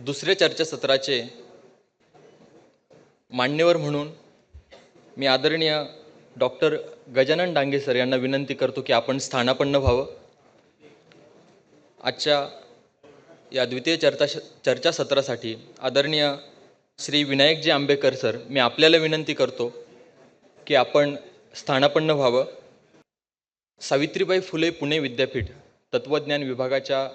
दुसऱ्या चर्चासत्राचे मान्यवर म्हणून मी आदरणीय डॉक्टर गजानन डांगे सर यांना विनंती करतो की आपण स्थानापन्न व्हावं. आजच्या या द्वितीय चर्चासत्रासाठी आदरणीय श्री विनायकजी आंबेकर सर, मी आपल्याला विनंती करतो की आपण स्थानापन्न व्हावं. सावित्रीबाई फुले पुणे विद्यापीठ तत्त्वज्ञान विभागाच्या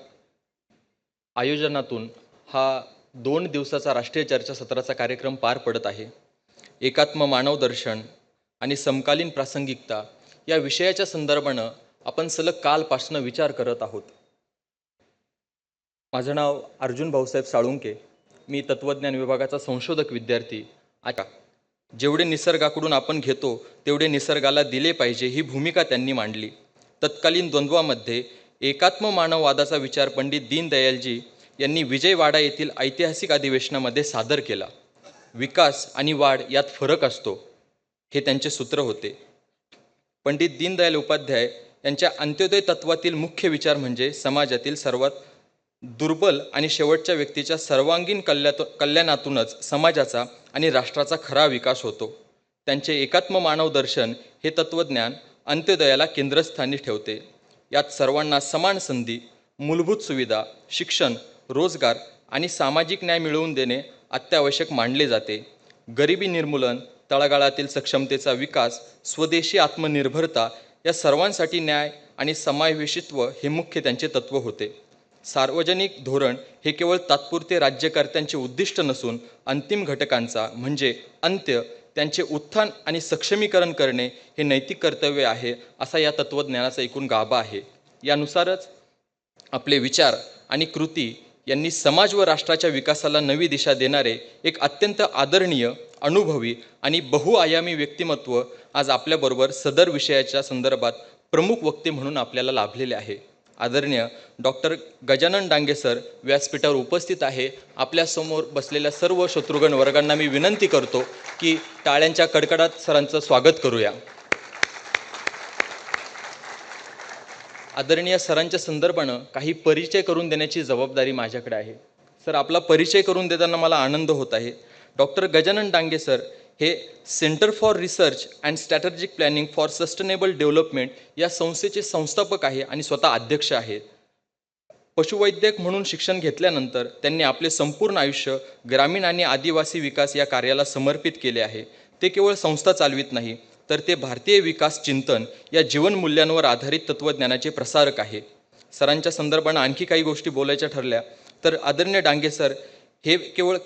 आयोजनातून हा 2 दिवसाचा राष्ट्रीय चर्चासत्राचा कार्यक्रम पार पडत आहे. एकात्म मानवदर्शन आणि समकालीन प्रासंगिकता या विषयाच्या संदर्भानं आपण सलग कालपासून विचार करत आहोत. माझं नाव अर्जुन भाऊसाहेब साळुंके. मी तत्त्वज्ञान विभागाचा संशोधक विद्यार्थी. आता जेवढे निसर्गाकडून आपण घेतो तेवढे निसर्गाला दिले पाहिजे ही भूमिका त्यांनी मांडली. तत्कालीन द्वंद्वामध्ये एकात्म मानववादाचा विचार पंडित दीनदयालजी यांनी विजयवाडा येथील ऐतिहासिक अधिवेशनामध्ये सादर केला. विकास आणि वाढ यात फरक असतो हे त्यांचे सूत्र होते. पंडित दीनदयाल उपाध्याय यांच्या अंत्योदय तत्वातील मुख्य विचार म्हणजे समाजातील सर्वात दुर्बल आणि शेवटच्या व्यक्तीच्या सर्वांगीण कल्याणातूनच समाजाचा आणि राष्ट्राचा खरा विकास होतो. त्यांचे एकात्म मानव दर्शन हे तत्त्वज्ञान अंत्योदयाला केंद्रस्थानी ठेवते. यात सर्वांना समान संधी, मूलभूत सुविधा, शिक्षण, रोजगार आणि सामाजिक न्याय मिळवून देणे अत्यावश्यक मानले जाते. गरिबी निर्मूलन, तळागाळातील सक्षमतेचा विकास, स्वदेशी आत्मनिर्भरता या सर्वांसाठी न्याय आणि समावेशित्व हे मुख्य त्यांचे तत्त्व होते. सार्वजनिक धोरण हे केवळ तात्पुरते राज्यकर्त्यांचे उद्दिष्ट नसून अंतिम घटकांचा म्हणजे अंत्य त्यांचे उत्थान आणि सक्षमीकरण करणे हे नैतिक कर्तव्य आहे, असा या तत्त्वज्ञानाचा एकूण गाभा आहे. यानुसारच आपले विचार आणि कृती यांनी समाज व राष्ट्राच्या विकासाला नवी दिशा देणारे एक अत्यंत आदरणीय, अनुभवी आणि बहुआयामी व्यक्तिमत्व आज आपल्याबरोबर सदर विषयाच्या संदर्भात प्रमुख वक्ते म्हणून आपल्याला लाभलेले आहे. आदरणीय डॉक्टर गजानन डांगे सर व्यासपीठावर उपस्थित आहे. आपल्यासमोर बसलेल्या सर्व शत्रुघ्न वर्गांना मी विनंती करतो की टाळ्यांच्या कडकडात सरांचं स्वागत करूया. आदरणीय सरांच्या संदर्भानं काही परिचय करून देण्याची जबाबदारी माझ्याकडे आहे. सर, आपला परिचय करून देताना मला आनंद होत आहे. डॉक्टर गजानन डांगे सर हे centre for research and strategic planning for sustainable development या संस्थेचे संस्थापक आहे आणि स्वतः अध्यक्ष आहेत. पशुवैद्यक म्हणून शिक्षण घेतल्यानंतर त्यांनी आपले संपूर्ण आयुष्य ग्रामीण आणि आदिवासी विकास या कार्याला समर्पित केले आहे. ते केवळ संस्था चालवित नाही, तर ते भारतीय विकास चिंतन या जीवनमूल्यांवर आधारित तत्त्वज्ञानाचे प्रसारक आहे. सरांच्या संदर्भानं आणखी काही गोष्टी बोलायच्या ठरल्या तर आदरणीय डांगे सर हे केवळ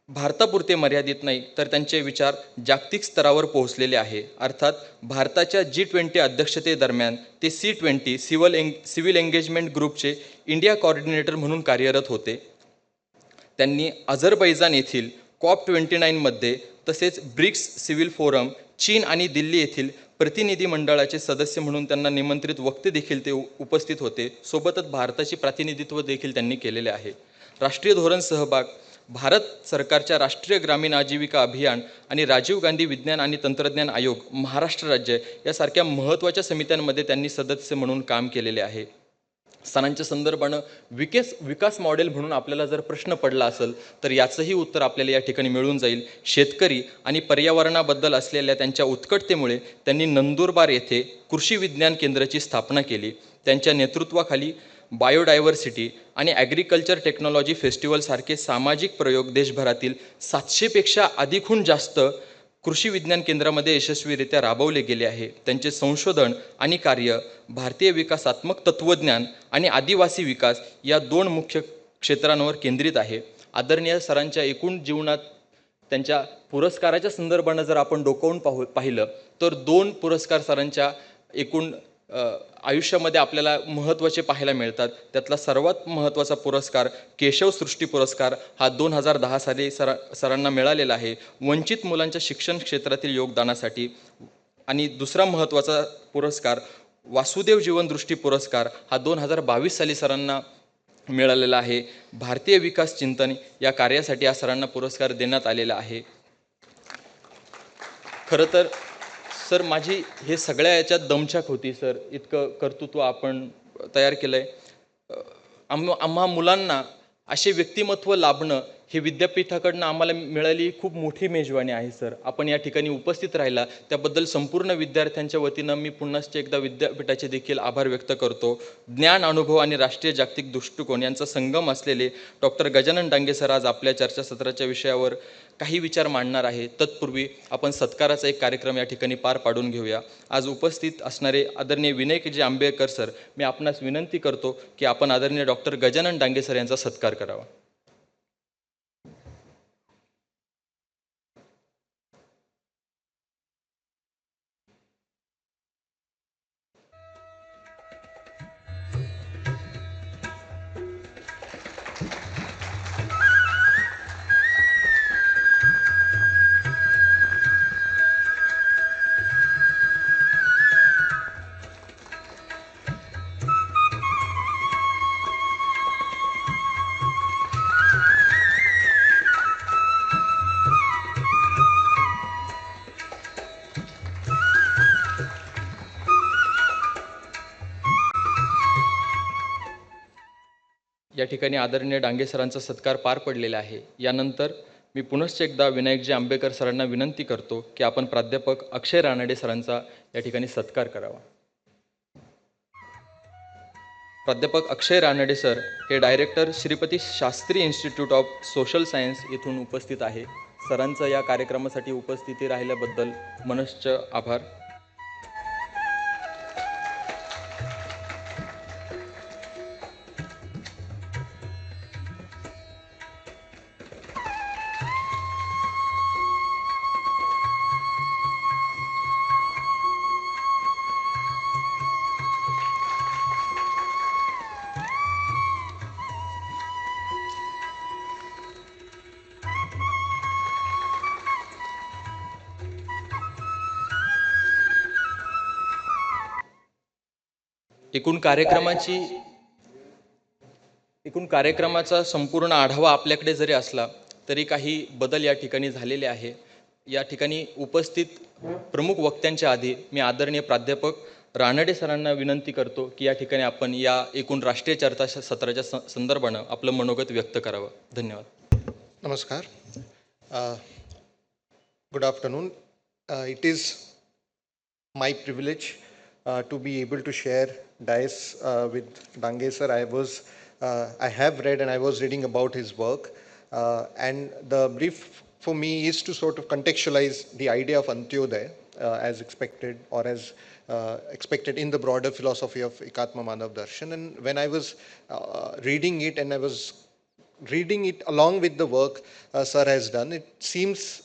भारतापुरते मर्यादित नाही, तर त्यांचे विचार जागतिक स्तरावर पोहोचलेले आहे. अर्थात भारताच्या G20 अध्यक्षतेदरम्यान ते C20 सिव्हिल एंगेजमेंट ग्रुपचे इंडिया कोऑर्डिनेटर म्हणून कार्यरत होते. त्यांनी अझरबैजान येथील COP29 मध्ये तसेच ब्रिक्स सिव्हिल फोरम, चीन आणि दिल्ली येथील प्रतिनिधी मंडळाचे सदस्य म्हणून त्यांना निमंत्रित वक्ते देखील ते उपस्थित होते. सोबतच भारताचे प्रतिनिधित्व देखील त्यांनी केलेले आहे. राष्ट्रीय धोरण सहभाग, भारत सरकारच्या राष्ट्रीय ग्रामीण आजीविका अभियान आणि राजीव गांधी विज्ञान आणि तंत्रज्ञान आयोग, महाराष्ट्र राज्य यासारख्या महत्त्वाच्या समित्यांमध्ये त्यांनी सदस्य म्हणून काम केलेले आहे. सरांच्या संदर्भानं विकास मॉडेल म्हणून आपल्याला जर प्रश्न पडला असेल तर याचंही उत्तर आपल्याला या ठिकाणी मिळून जाईल. शेतकरी आणि पर्यावरणाबद्दल असलेल्या त्यांच्या उत्कटतेमुळे त्यांनी नंदुरबार येथे कृषी विज्ञान केंद्राची स्थापना केली. त्यांच्या नेतृत्वाखाली बायोडायव्हर्सिटी आणि ॲग्रिकल्चर टेक्नॉलॉजी फेस्टिवल सारखे सामाजिक प्रयोग देशभरातील 700पेक्षा अधिकहून जास्त कृषी विज्ञान केंद्रामध्ये यशस्वीरित्या राबवले गेले आहे. त्यांचे संशोधन आणि कार्य भारतीय विकासात्मक तत्त्वज्ञान आणि आदिवासी विकास या 2 मुख्य क्षेत्रांवर केंद्रित आहे. आदरणीय सरांच्या एकूण जीवनात त्यांच्या पुरस्काराच्या संदर्भानं जर आपण डोकावून पाहिलं तर 2 पुरस्कार सरांच्या एकूण आयुष्यामध्ये आपल्याला महत्त्वाचे पाहायला मिळतात. त्यातला सर्वात महत्त्वाचा पुरस्कार केशव सृष्टी पुरस्कार हा 2010 साली सरांना मिळालेला आहे वंचित मुलांच्या शिक्षण क्षेत्रातील योगदानासाठी. आणि दुसरा महत्त्वाचा पुरस्कार वासुदेव जीवनदृष्टी पुरस्कार हा 2022 साली सरांना मिळालेला आहे. भारतीय विकास चिंतन या कार्यासाठी या सरांना पुरस्कार देण्यात आलेला आहे. खरं तर सर माझी हे सगळ्या याच्यात दमछाक होती सर, इतकं कर्तृत्व आपण तयार केलं आहे. आम्हा मुलांना असे व्यक्तिमत्व लाभणं हे विद्यापीठाकडनं आम्हाला मिळाली खूप मोठी मेजवानी आहे सर. आपण या ठिकाणी उपस्थित राहिला त्याबद्दल संपूर्ण विद्यार्थ्यांच्या वतीनं मी पुन्हाच एकदा विद्यापीठाचे देखील आभार व्यक्त करतो. ज्ञान, अनुभव आणि राष्ट्रीय जागतिक दृष्टिकोन यांचा संगम असलेले डॉक्टर गजानन डांगे सर आज आपल्या चर्चासत्राच्या विषयावर काही विचार मांडणार आहे. तत्पूर्वी आपण सत्काराचा एक कार्यक्रम या ठिकाणी पार पाडून घेऊया. आज उपस्थित असणारे आदरणीय विनायकजी आंबेडकर सर, मी आपणास विनंती करतो की आपण आदरणीय डॉक्टर गजानन डांगे सर यांचा सत्कार करावा. या ठिकाणी आदरणीय डांगे सरांचा सत्कार पार पडलेला आहे. यानंतर मी पुनश्च एकदा विनायकजी आंबेडकर सरांना विनंती करतो की आपण प्राध्यापक अक्षय रानडे सरांचा या ठिकाणी सत्कार करावा. प्राध्यापक अक्षय रानडे सर हे director Shripati Shastri institute of social science येथून उपस्थित आहे. सरांचं या कार्यक्रमासाठी उपस्थिती राहिल्याबद्दल मनश्च आभार. एकूण कार्यक्रमाचा संपूर्ण आढावा आपल्याकडे जरी असला तरी काही बदल या ठिकाणी झालेले आहे. या ठिकाणी उपस्थित प्रमुख वक्त्यांच्या आधी मी आदरणीय प्राध्यापक रानडे सरांना विनंती करतो की या ठिकाणी आपण या एकूण राष्ट्रीय चर्चा सत्राच्या संदर्भानं आपलं मनोगत व्यक्त करावं. धन्यवाद. नमस्कार. Good afternoon. It is my privilege to be able to share dais with Dange sir. I have read and I was reading about his work, and the brief for me is to sort of contextualize the idea of Antyodaya as expected or as expected in the broader philosophy of Ekatma Manav Darshan. And when I was reading it and I was reading it along with the work sir has done, it seems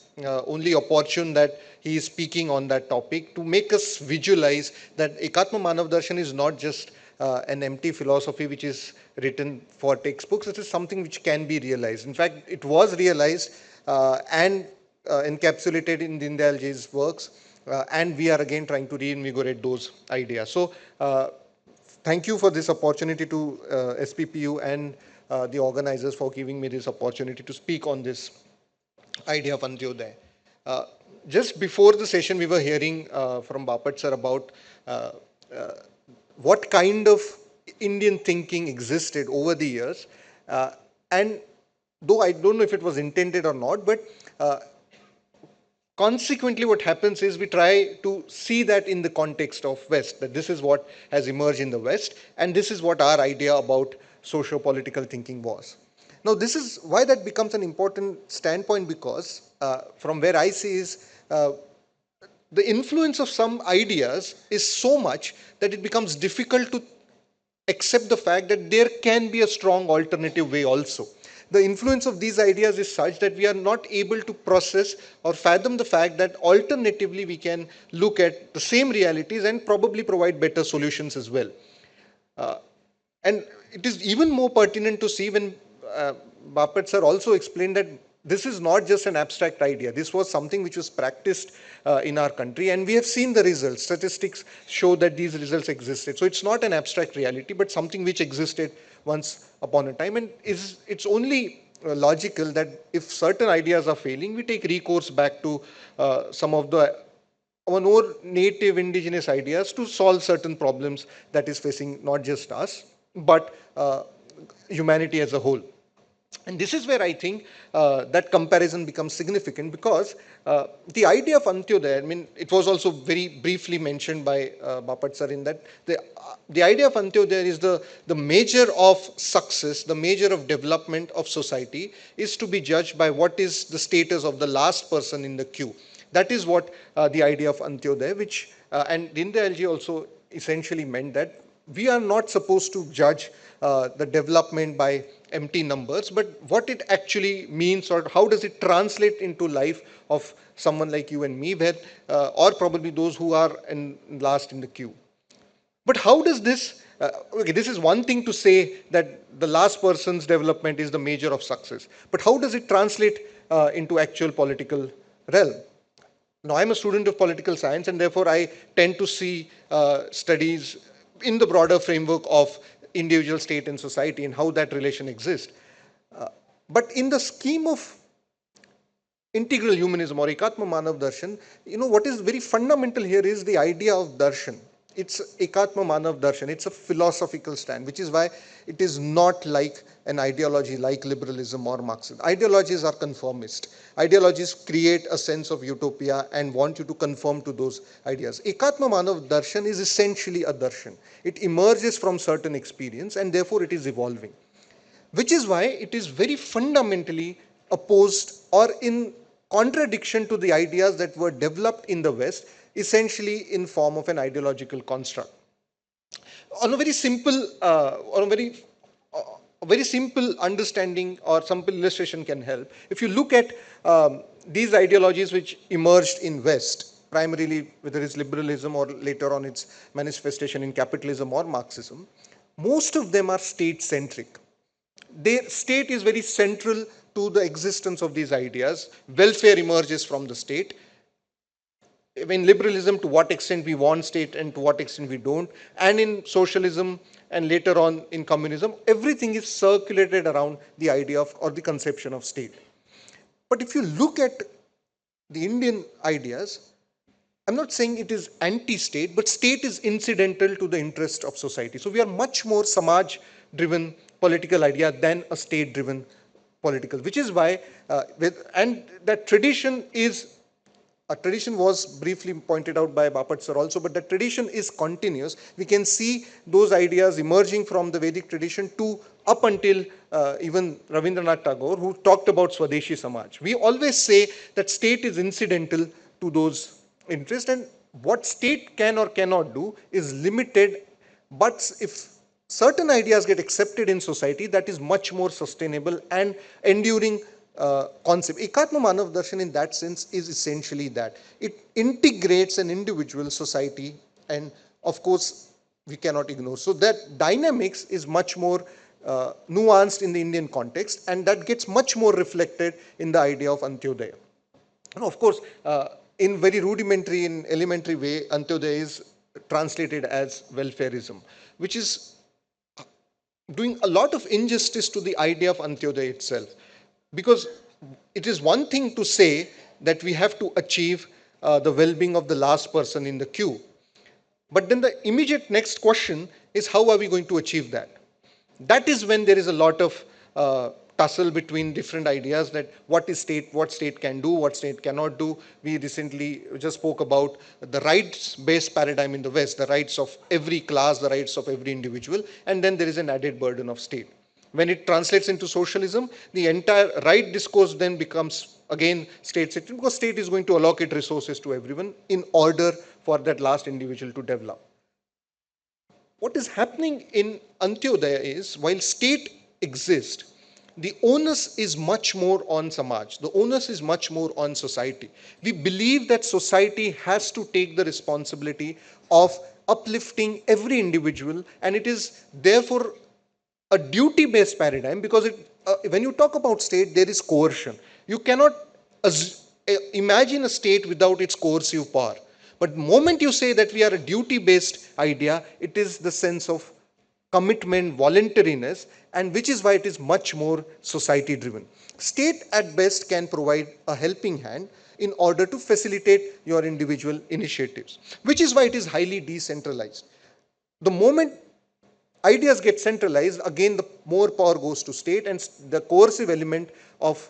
only opportune that he is speaking on that topic to make us visualize that Ekatma Manav Darshan is not just an empty philosophy which is written for textbooks. It is something which can be realized. In fact, it was realized and encapsulated in Deen Dayal Ji's works, and we are again trying to reinvigorate those ideas. So thank you for this opportunity to SPPU and the organizers for giving me this opportunity to speak on this idea of Antyodaya. Just before the session, we were hearing from Bapat sir about what kind of Indian thinking existed over the years. And though I don't know if it was intended or not, but consequently what happens is we try to see that in the context of West, that this is what has emerged in the West, and this is what our idea about socio-political thinking was. Now, this is why that becomes an important standpoint, because from where I see is the influence of some ideas is so much that it becomes difficult to accept the fact that there can be a strong alternative way also. The influence of these ideas is such that we are not able to process or fathom the fact that alternatively we can look at the same realities and probably provide better solutions as well. And it is even more pertinent to see when Bapat sir also explained that this is not just an abstract idea. This was something which was practiced in our country, and we have seen the results. Statistics show that these results existed. So it's not an abstract reality, but something which existed once upon a time. And it's only logical that if certain ideas are failing, we take recourse back to some of our more native indigenous ideas to solve certain problems that is facing not just us, but humanity as a whole. And this is where I think that comparison becomes significant, because the idea of Antyodaya, I mean, it was also very briefly mentioned by Bapat sir, in that the idea of Antyodaya is the measure of success, the measure of development of society is to be judged by what is the status of the last person in the queue. That is what the idea of Antyodaya, which, and Deen Dayal ji also essentially meant that we are not supposed to judge the development by empty numbers, but what it actually means, or how does it translate into life of someone like you and me, where, or probably those who are last in the queue. But how does this, okay, this is one thing to say that the last person's development is the measure of success, but how does it translate into actual political realm? Now, I'm a student of political science, and therefore I tend to see studies in the broader framework of individual, state, and society, and how that relation exists. But in the scheme of integral humanism or Ekatma Manav Darshan, what is very fundamental here is the idea of darshan. It's Ekatma Manav Darshan. It's a philosophical stand, which is why it is not like an ideology like liberalism or Marxism. Ideologies are conformist. Ideologies create a sense of utopia and want you to conform to those ideas. Ekatma Manav Darshan is essentially a darshan. It emerges from certain experience, and therefore it is evolving, which is why it is very fundamentally opposed or in contradiction to the ideas that were developed in the West, essentially in form of an ideological construct. On a very simple, a very simple understanding or simple illustration can help. If you look at these ideologies which emerged in West, primarily whether it's liberalism or later on its manifestation in capitalism or Marxism, most of them are state-centric. The state is very central to the existence of these ideas. Welfare emerges from the state. In liberalism, to what extent we want state and to what extent we don't. And in socialism and later on in communism, everything is circulated around the idea of or the conception of state. But if you look at the Indian ideas, I'm not saying it is anti-state, but state is incidental to the interest of society. So we are much more Samaj-driven political idea than a state-driven political, which is why, and that tradition is, a tradition was briefly pointed out by Bapat sir also, but that tradition is continuous. We can see those ideas emerging from the Vedic tradition to up until even Rabindranath Tagore, who talked about Swadeshi Samaj. We always say that state is incidental to those interests, and what state can or cannot do is limited, but if certain ideas get accepted in society, that is much more sustainable and enduring concept. Ekatma Manav Darshan in that sense is essentially that. It integrates an individual society, and of course we cannot ignore. So that dynamics is much more nuanced in the Indian context, and that gets much more reflected in the idea of Antyodaya. And of course, in very rudimentary, in elementary way, Antyodaya is translated as welfareism, which is doing a lot of injustice to the idea of Antyodaya itself. Because it is one thing to say that we have to achieve the well-being of the last person in the queue. But then the immediate next question is, how are we going to achieve that? That is when there is a lot of tussle between different ideas, that what state can do, what state cannot do. We recently just spoke about the rights-based paradigm in the West, the rights of every class, the rights of every individual, and then there is an added burden of state. When it translates into socialism, the entire right discourse then becomes again state-centric, because state is going to allocate resources to everyone in order for that last individual to develop. What is happening in Antyodaya is, while state exists, the onus is much more on Samaj. The onus is much more on society. We believe that society has to take the responsibility of uplifting every individual, and it is therefore a duty-based paradigm, because when you talk about state, there is coercion. You cannot imagine a state without its coercive power. But the moment you say that we are a duty-based idea, it is the sense of commitment, voluntariness, and which is why it is much more society-driven. State at best can provide a helping hand in order to facilitate your individual initiatives, which is why it is highly decentralized. The moment ideas get centralized, again the more power goes to state, and the coercive element of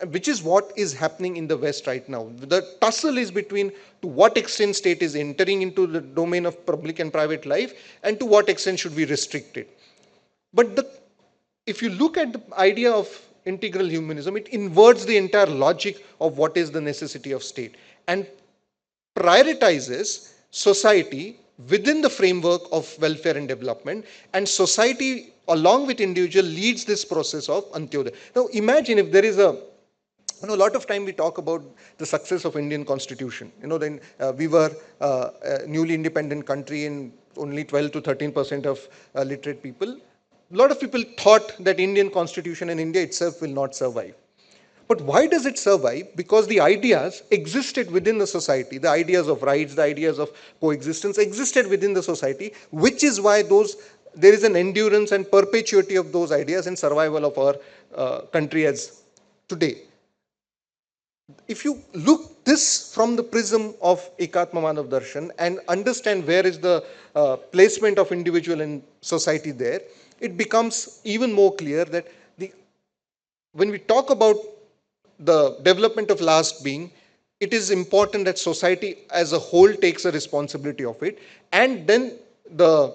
which is what is happening in the West right now. The tussle is between to what extent state is entering into the domain of public and private life, and to what extent should we restrict it. But if you look at the idea of integral humanism, it inverts the entire logic of what is the necessity of state and prioritizes society within the framework of welfare and development, and society along with individual leads this process of Antyodaya. Now imagine if there is a a lot of time we talk about the success of Indian Constitution. Then we were a newly independent country and only 12 to 13% of literate people. A lot of people thought that Indian Constitution and India itself will not survive. But why does it survive? Because the ideas existed within the society, the ideas of rights, the ideas of coexistence existed within the society, which is why there is an endurance and perpetuity of those ideas and survival of our country as today. If you look this from the prism of Ekatma Manav Darshan and understand where is the placement of individual in society there, it becomes even more clear that when we talk about the development of last being, it is important that society as a whole takes a responsibility of it, and then the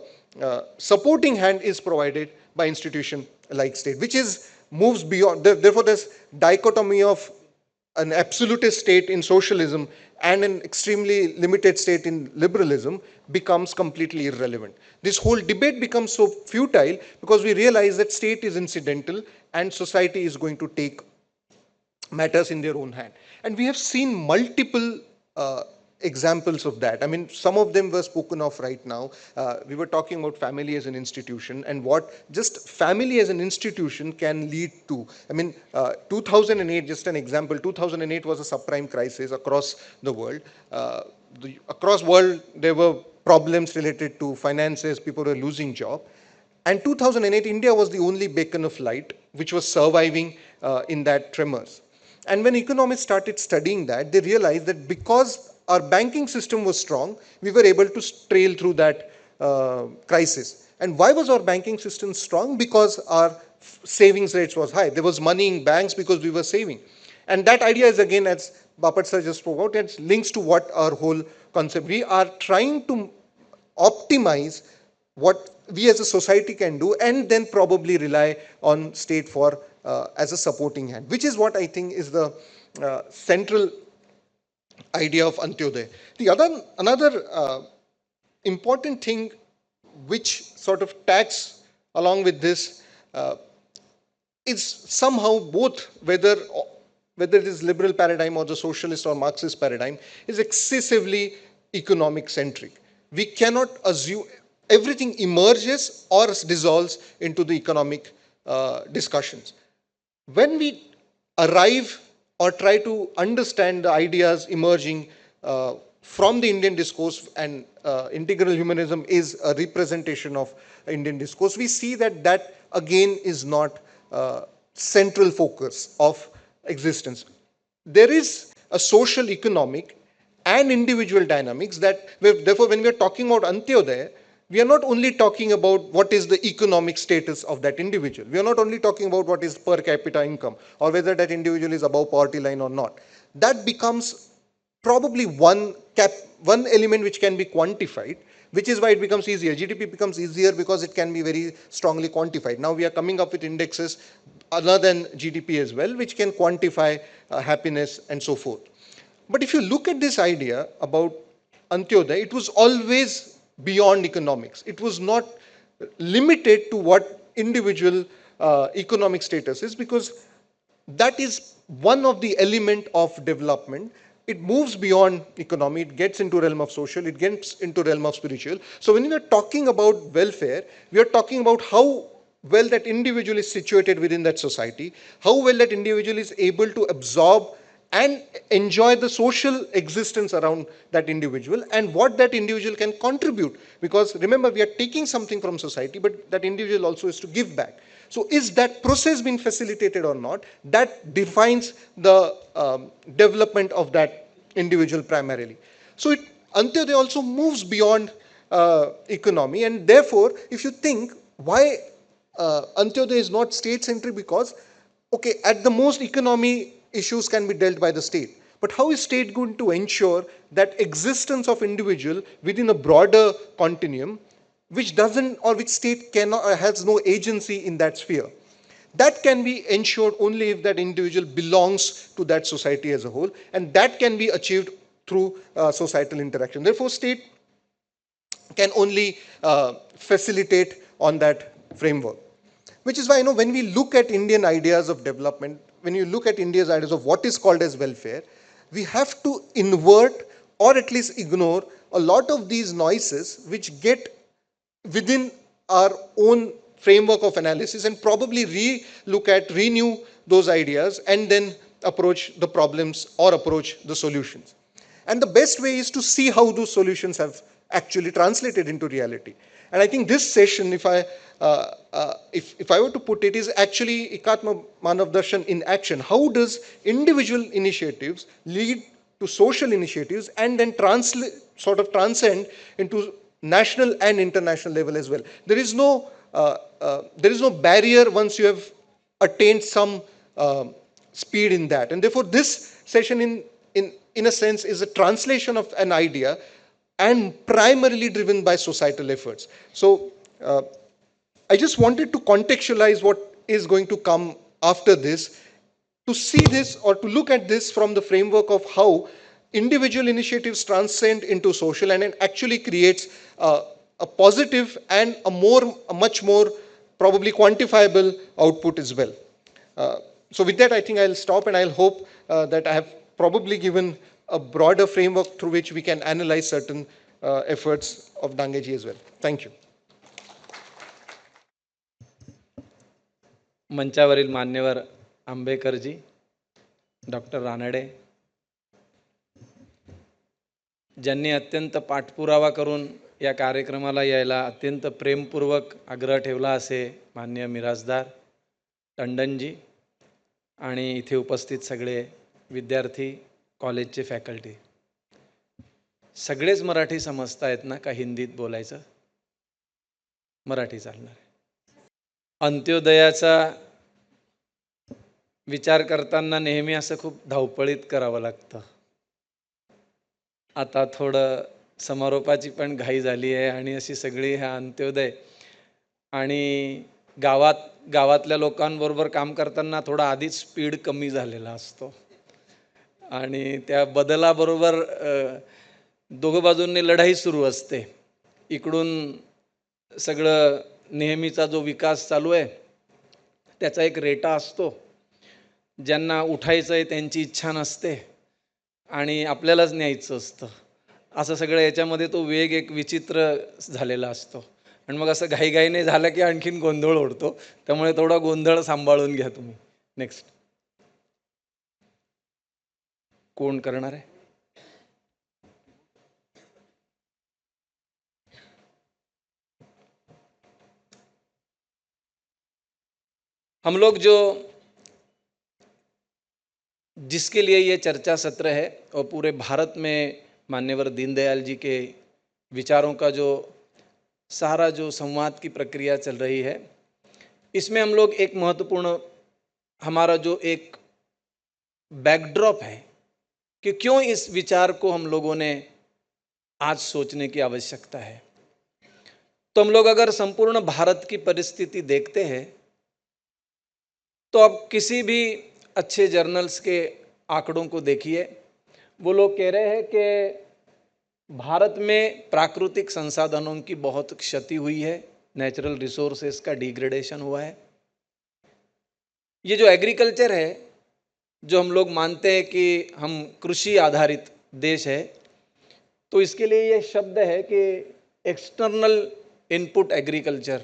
supporting hand is provided by institution like state, which moves beyond. Therefore, this dichotomy of an absolutist state in socialism and an extremely limited state in liberalism becomes completely irrelevant. This whole debate becomes so futile because we realize that state is incidental and society is going to take matters in their own hand. And we have seen multiple examples of that. I mean, some of them were spoken of right now. We were talking about family as an institution and what just family as an institution can lead to. I mean, 2008, just an example, 2008 was a subprime crisis across the world. Across world, there were problems related to finances, people were losing jobs. And 2008, India was the only beacon of light which was surviving in that tremors. And when economists started studying that, they realized that because our banking system was strong, we were able to trail through that crisis. And why was our banking system strong? Because our savings rates was high. There was money in banks because we were saving. And that idea is, again, as Bapat sir just spoke about, it links to what our whole concept. We are trying to optimize what we as a society can do and then probably rely on state for as a supporting hand, which is what I think is the central idea of Antyodaya. Another important thing which sort of tags along with this is somehow both, whether it is liberal paradigm or the socialist or Marxist paradigm, is excessively economic centric. We cannot assume everything emerges or dissolves into the economic discussions. When we arrive or try to understand the ideas emerging from the Indian discourse, and integral humanism is a representation of Indian discourse, we see that again is not central focus of existence. There is a social, economic and individual dynamics therefore when we are talking about Antyodaya, we are not only talking about what is the economic status of that individual. We are not only talking about what is per capita income or whether that individual is above poverty line or not. That becomes probably one element which can be quantified, which is why it becomes easier. GDP becomes easier because it can be very strongly quantified. Now we are coming up with indexes other than GDP as well, which can quantify happiness and so forth. But if you look at this idea about Antyodaya, it was always beyond economics. It was not limited to what individual economic status is, because that is one of the element of development. It moves beyond economy, it gets into realm of social, it gets into realm of spiritual. So when we are talking about welfare, we are talking about how well that individual is situated within that society, how well that individual is able to absorb and enjoy the social existence around that individual, and what that individual can contribute. Because remember, we are taking something from society, but that individual also is to give back. So is that process being facilitated or not? That defines the development of that individual primarily. So Antyodaya also moves beyond economy. And therefore, if you think why Antyodaya is not state-centric, because, okay, at the most, economy issues can be dealt by the state. But how is state going to ensure that existence of individual within a broader continuum, which doesn't, or which state cannot, has no agency in that sphere? That can be ensured only if that individual belongs to that society as a whole, and that can be achieved through societal interaction. Therefore, state can only facilitate on that framework. Which is why, when we look at Indian ideas of development, when you look at India's ideas of what is called as welfare, we have to invert or at least ignore a lot of these noises which get within our own framework of analysis, and probably renew those ideas, and then approach the problems or approach the solutions. And the best way is to see how those solutions have actually translated into reality. And I think this session, if I were to put it, is actually Ekatma Manav Darshan in action. How does individual initiatives lead to social initiatives and then transcend into national and international level as well? There is no barrier once you have attained some speed in that. And therefore, this session, in a sense, is a translation of an idea and primarily driven by societal efforts. So I just wanted to contextualize what is going to come after this, to see this or to look at this from the framework of how individual initiatives transcend into social, and it actually creates a positive and a much more probably quantifiable output as well. So with that, I think I'll stop, and I'll hope that I have probably given a broader framework through which we can analyze certain efforts of Dangeji as well. Thank you. मंचावरील मान्यवर आंबेकरजी, doctor Ranade, ज्यांनी अत्यंत पाठपुरावा करून या कार्यक्रमाला यायला अत्यंत प्रेमपूर्वक आग्रह ठेवला, असे माननीय मिरासदार टंडनजी आणि इथे उपस्थित सगळे विद्यार्थी, कॉलेजचे फॅकल्टी, सगळेच मराठी समजतायत ना? का हिंदीत बोलायचं? मराठी चालणार आहे. अंत्योदयाचा विचार करताना नेहमी असं खूप धावपळीत करावं लागतं. आता थोडं समारोपाची पण घाई झाली आहे आणि अशी सगळी हा अंत्योदय आणि गावातल्या लोकांबरोबर काम करताना थोडा आधीच स्पीड कमी झालेला असतो आणि त्या बदलाबरोबर दोघं बाजूंनी लढाई सुरू असते. इकडून सगळं नेहमीचा जो विकास चालू आहे त्याचा एक रेटा असतो, ज्यांना उठायचं आहे त्यांची इच्छा नसते आणि आपल्यालाच न्यायचं असतं. असं सगळं याच्यामध्ये तो वेग एक विचित्र झालेला असतो आणि मग असं घाईघाईने झालं की आणखीन गोंधळ उडतो. त्यामुळे थोडा गोंधळ सांभाळून घ्या तुम्ही. नेक्स्ट कोण करणार आहे? हम लोग जिसके लिए ये चर्चा सत्र है और पूरे भारत में मान्यवर दीनदयाल जी के विचारों का जो सारा जो संवाद की प्रक्रिया चल रही है, इसमें हम लोग एक महत्वपूर्ण हमारा जो एक बैकड्रॉप है कि क्यों इस विचार को हम लोगों ने आज सोचने की आवश्यकता है. तो हम लोग अगर संपूर्ण भारत की परिस्थिति देखते हैं तो अब किसी भी अच्छे जर्नल्स के आंकड़ों को देखिए, वो लोग कह रहे हैं कि भारत में प्राकृतिक संसाधनों की बहुत क्षति हुई है, नेचुरल रिसोर्सेस का डिग्रेडेशन हुआ है. ये जो एग्रीकल्चर है, जो हम लोग मानते हैं कि हम कृषि आधारित देश है, तो इसके लिए ये शब्द है कि एक्सटर्नल इनपुट एग्रीकल्चर.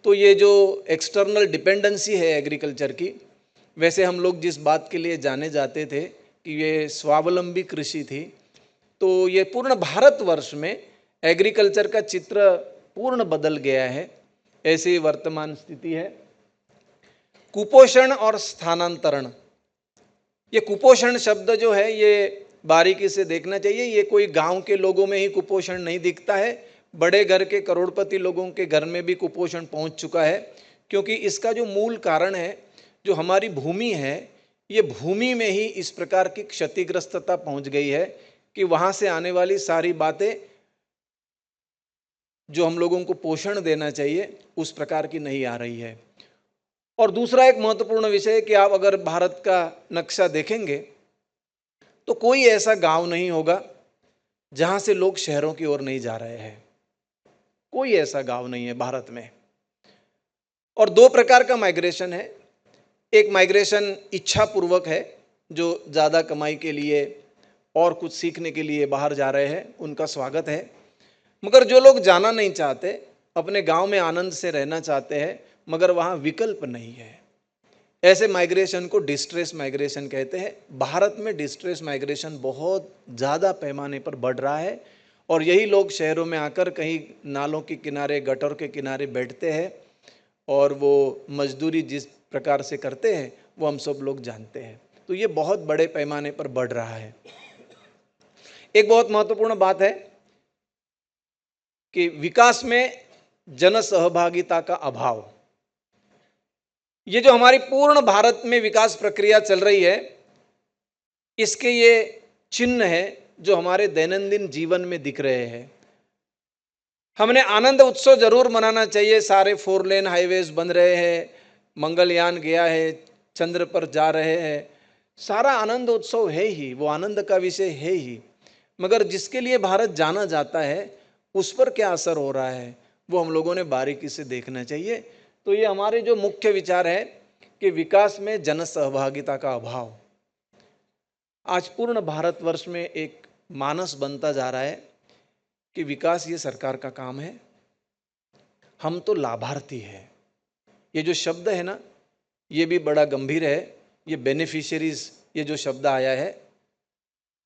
तो ये जो एक्सटर्नल डिपेंडेंसी है एग्रीकल्चर की, वैसे हम लोग जिस बात के लिए जाने जाते थे कि ये स्वावलंबी कृषि थी, तो ये पूर्ण भारतवर्ष में एग्रीकल्चर का चित्र पूर्ण बदल गया है. ऐसी वर्तमान स्थिति है. कुपोषण और स्थानांतरण, ये कुपोषण शब्द जो है ये बारीकी से देखना चाहिए. ये कोई गांव के लोगों में ही कुपोषण नहीं दिखता है, बड़े घर के करोड़पति लोगों के घर में भी कुपोषण पहुंच चुका है, क्योंकि इसका जो मूल कारण है, जो हमारी भूमि है, ये भूमि में ही इस प्रकार की क्षतिग्रस्तता पहुंच गई है कि वहां से आने वाली सारी बातें जो हम लोगों को पोषण देना चाहिए उस प्रकार की नहीं आ रही है। और दूसरा एक महत्वपूर्ण विषय है कि आप अगर भारत का नक्शा देखेंगे तो कोई ऐसा गांव नहीं होगा जहां से लोग शहरों की ओर नहीं जा रहे हैं। कोई ऐसा गांव नहीं है भारत में। और दो प्रकार का माइग्रेशन है। एक माइग्रेशन इच्छा पूर्वक है, जो ज़्यादा कमाई के लिए और कुछ सीखने के लिए बाहर जा रहे हैं, उनका स्वागत है। मगर जो लोग जाना नहीं चाहते, अपने गांव में आनंद से रहना चाहते हैं, मगर वहाँ विकल्प नहीं है, ऐसे माइग्रेशन को डिस्ट्रेस माइग्रेशन कहते हैं। भारत में डिस्ट्रेस माइग्रेशन बहुत ज़्यादा पैमाने पर बढ़ रहा है और यही लोग शहरों में आकर कहीं नालों के किनारे, गटर के किनारे बैठते हैं और वो मजदूरी जिस प्रकार से करते हैं वो हम सब लोग जानते हैं। तो ये बहुत बड़े पैमाने पर बढ़ रहा है। एक बहुत महत्वपूर्ण बात है कि विकास में जन सहभागिता का अभाव। ये जो हमारी पूर्ण भारत में विकास प्रक्रिया चल रही है, इसके ये चिन्ह है जो हमारे दैनंदिन जीवन में दिख रहे हैं। हमने आनंद उत्सव जरूर मनाना चाहिए। सारे 4 लेन हाईवेज बन रहे हैं, मंगलयान गया है, चंद्र पर जा रहे हैं, सारा आनंद उत्सव है ही, वो आनंद का विषय है ही। मगर जिसके लिए भारत जाना जाता है उस पर क्या असर हो रहा है वो हम लोगों ने बारीकी से देखना चाहिए। तो ये हमारे जो मुख्य विचार है कि विकास में जन सहभागिता का अभाव। आज पूर्ण भारतवर्ष में एक मानस बनता जा रहा है कि विकास ये सरकार का काम है, हम तो लाभार्थी हैं। ये जो शब्द है ना, ये भी बड़ा गंभीर है। ये बेनिफिशियरीज, ये जो शब्द आया है,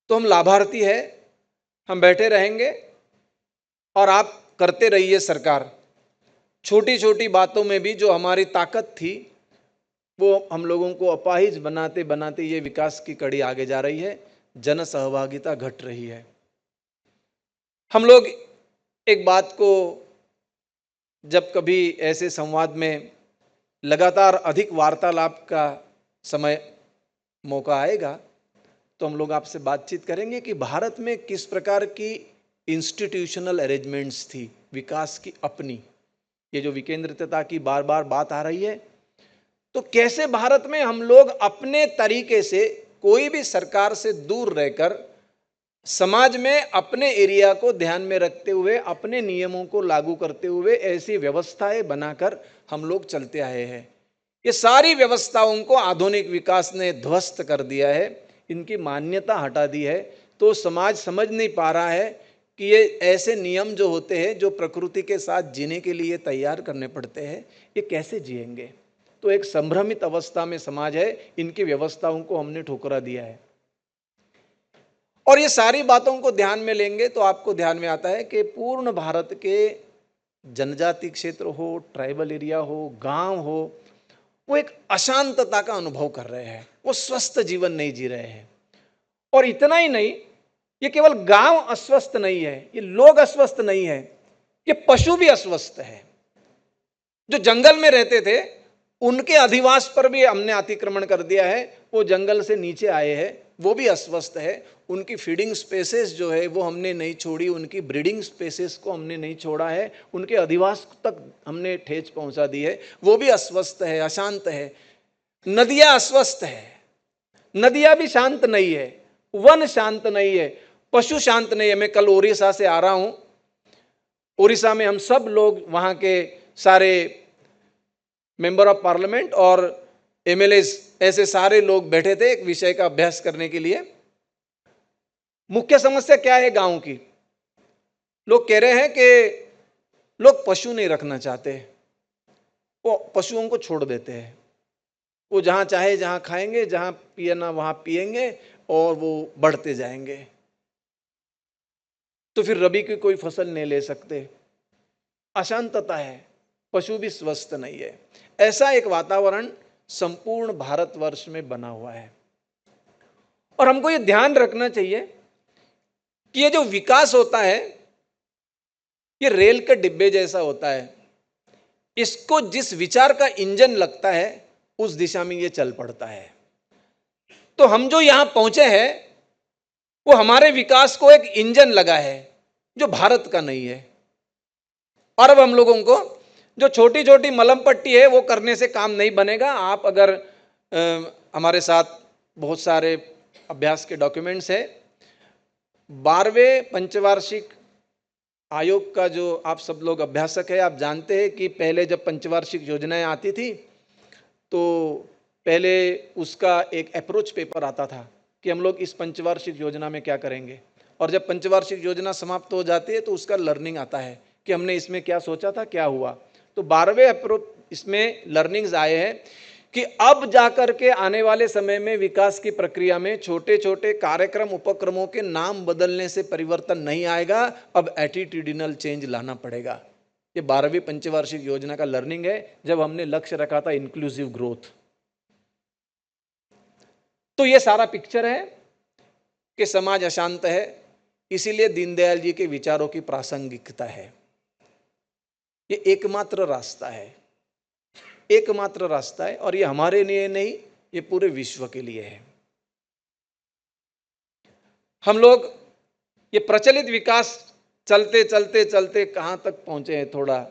तो हम लाभार्थी है, हम बैठे रहेंगे और आप करते रहिए सरकार। छोटी छोटी बातों में भी जो हमारी ताकत थी वो हम लोगों को अपाहिज बनाते बनाते ये विकास की कड़ी आगे जा रही है, जन सहभागिता घट रही है। हम लोग एक बात को जब कभी ऐसे संवाद में लगातार अधिक वार्तालाप का समय मौका आएगा तो हम लोग आपसे बातचीत करेंगे कि भारत में किस प्रकार की इंस्टीट्यूशनल अरेंजमेंट्स थी विकास की अपनी। ये जो विकेंद्रितता की बार बार बात आ रही है, तो कैसे भारत में हम लोग अपने तरीके से, कोई भी सरकार से दूर रहकर, समाज में अपने एरिया को ध्यान में रखते हुए, अपने नियमों को लागू करते हुए ऐसी व्यवस्थाएं बनाकर हम लोग चलते आए हैं। ये सारी व्यवस्थाओं को आधुनिक विकास ने ध्वस्त कर दिया है, इनकी मान्यता हटा दी है। तो समाज समझ नहीं पा रहा है कि ये ऐसे नियम जो होते हैं, जो प्रकृति के साथ जीने के लिए तैयार करने पड़ते हैं, ये कैसे जिएंगे। तो एक संभ्रमित अवस्था में समाज है, इनकी व्यवस्थाओं को हमने ठुकरा दिया है। और ये सारी बातों को ध्यान में लेंगे तो आपको ध्यान में आता है कि पूर्ण भारत के जनजाति क्षेत्र हो, ट्राइबल एरिया हो, गांव हो, वो एक अशांतता का अनुभव कर रहे हैं, वो स्वस्थ जीवन नहीं जी रहे हैं। और इतना ही नहीं, ये केवल गांव अस्वस्थ नहीं है, ये लोग अस्वस्थ नहीं है, ये पशु भी अस्वस्थ है। जो जंगल में रहते थे उनके अधिवास पर भी हमने अतिक्रमण कर दिया है, वो जंगल से नीचे आए हैं, वो भी अस्वस्थ है। उनकी फीडिंग स्पेसेस जो है वो हमने नहीं छोड़ी, उनकी ब्रीडिंग स्पेसेस को हमने नहीं छोड़ा है, उनके अधिवास तक हमने ठेस पहुंचा दी है, वो भी अस्वस्थ है, अशांत है। नदियां अस्वस्थ है, नदियां भी शांत नहीं है, वन शांत नहीं है, पशु शांत नहीं है। मैं कल उड़ीसा से आ रहा हूं, उड़ीसा में हम सब लोग, वहां के सारे मेंबर ऑफ पार्लियामेंट और एमएलएस, ऐसे सारे लोग बैठे थे एक विषय का अभ्यास करने के लिए। मुख्य समस्या क्या है गांव की? लोग कह रहे हैं कि लोग पशु नहीं रखना चाहते, वो पशुओं को छोड़ देते हैं, वो जहां चाहे जहां खाएंगे, जहां पियना वहां पिएंगे और वो बढ़ते जाएंगे। तो फिर रबी की कोई फसल नहीं ले सकते, अशांतता है, पशु भी स्वस्थ नहीं है। ऐसा एक वातावरण संपूर्ण भारतवर्ष में बना हुआ है। और हमको ये ध्यान रखना चाहिए कि ये जो विकास होता है ये रेल के डिब्बे जैसा होता है, इसको जिस विचार का इंजन लगता है उस दिशा में ये चल पड़ता है। तो हम जो यहां पहुंचे हैं वो हमारे विकास को एक इंजन लगा है जो भारत का नहीं है। और अब हम लोगों को जो छोटी छोटी मलम पट्टी है वो करने से काम नहीं बनेगा। आप अगर हमारे साथ बहुत सारे अभ्यास के डॉक्यूमेंट्स है, 12वें पंचवार्षिक आयोग का जो आप सब लोग अभ्यासक है, आप जानते हैं कि पहले जब पंचवार्षिक योजनाएं आती थी तो पहले उसका एक अप्रोच पेपर आता था कि हम लोग इस पंचवार्षिक योजना में क्या करेंगे, और जब पंचवार्षिक योजना समाप्त हो जाती है तो उसका लर्निंग आता है कि हमने इसमें क्या सोचा था, क्या हुआ। तो 12वें अप्रोच इसमें लर्निंग्स आए हैं कि अब जाकर के आने वाले समय में विकास की प्रक्रिया में छोटे छोटे कार्यक्रम उपक्रमों के नाम बदलने से परिवर्तन नहीं आएगा, अब एटीट्यूडिनल चेंज लाना पड़ेगा। ये 12वीं पंचवार्षिक योजना का लर्निंग है, जब हमने लक्ष्य रखा था इंक्लूसिव ग्रोथ। तो ये सारा पिक्चर है कि समाज अशांत है, इसीलिए दीनदयाल जी के विचारों की प्रासंगिकता है। ये एकमात्र रास्ता है, एकमात्र रास्ता है, और ये हमारे लिए नहीं, ये पूरे विश्व के लिए है। हम लोग ये प्रचलित विकास चलते चलते चलते कहां तक पहुंचे हैं, थोड़ा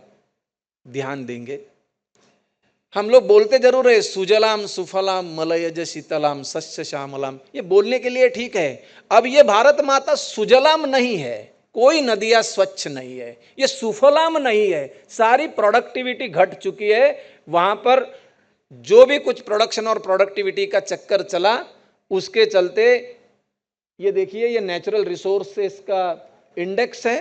ध्यान देंगे। हम लोग बोलते जरूर है सुजलाम सुफलाम मलयज शीतलाम सस्य श्यामलाम, ये बोलने के लिए ठीक है। अब ये भारत माता सुजलाम नहीं है, कोई नदियां स्वच्छ नहीं है, ये सुफलाम नहीं है, सारी प्रोडक्टिविटी घट चुकी है। वहां पर जो भी कुछ प्रोडक्शन और प्रोडक्टिविटी का चक्कर चला, उसके चलते ये देखिए, ये नेचुरल रिसोर्सेस का इंडेक्स है।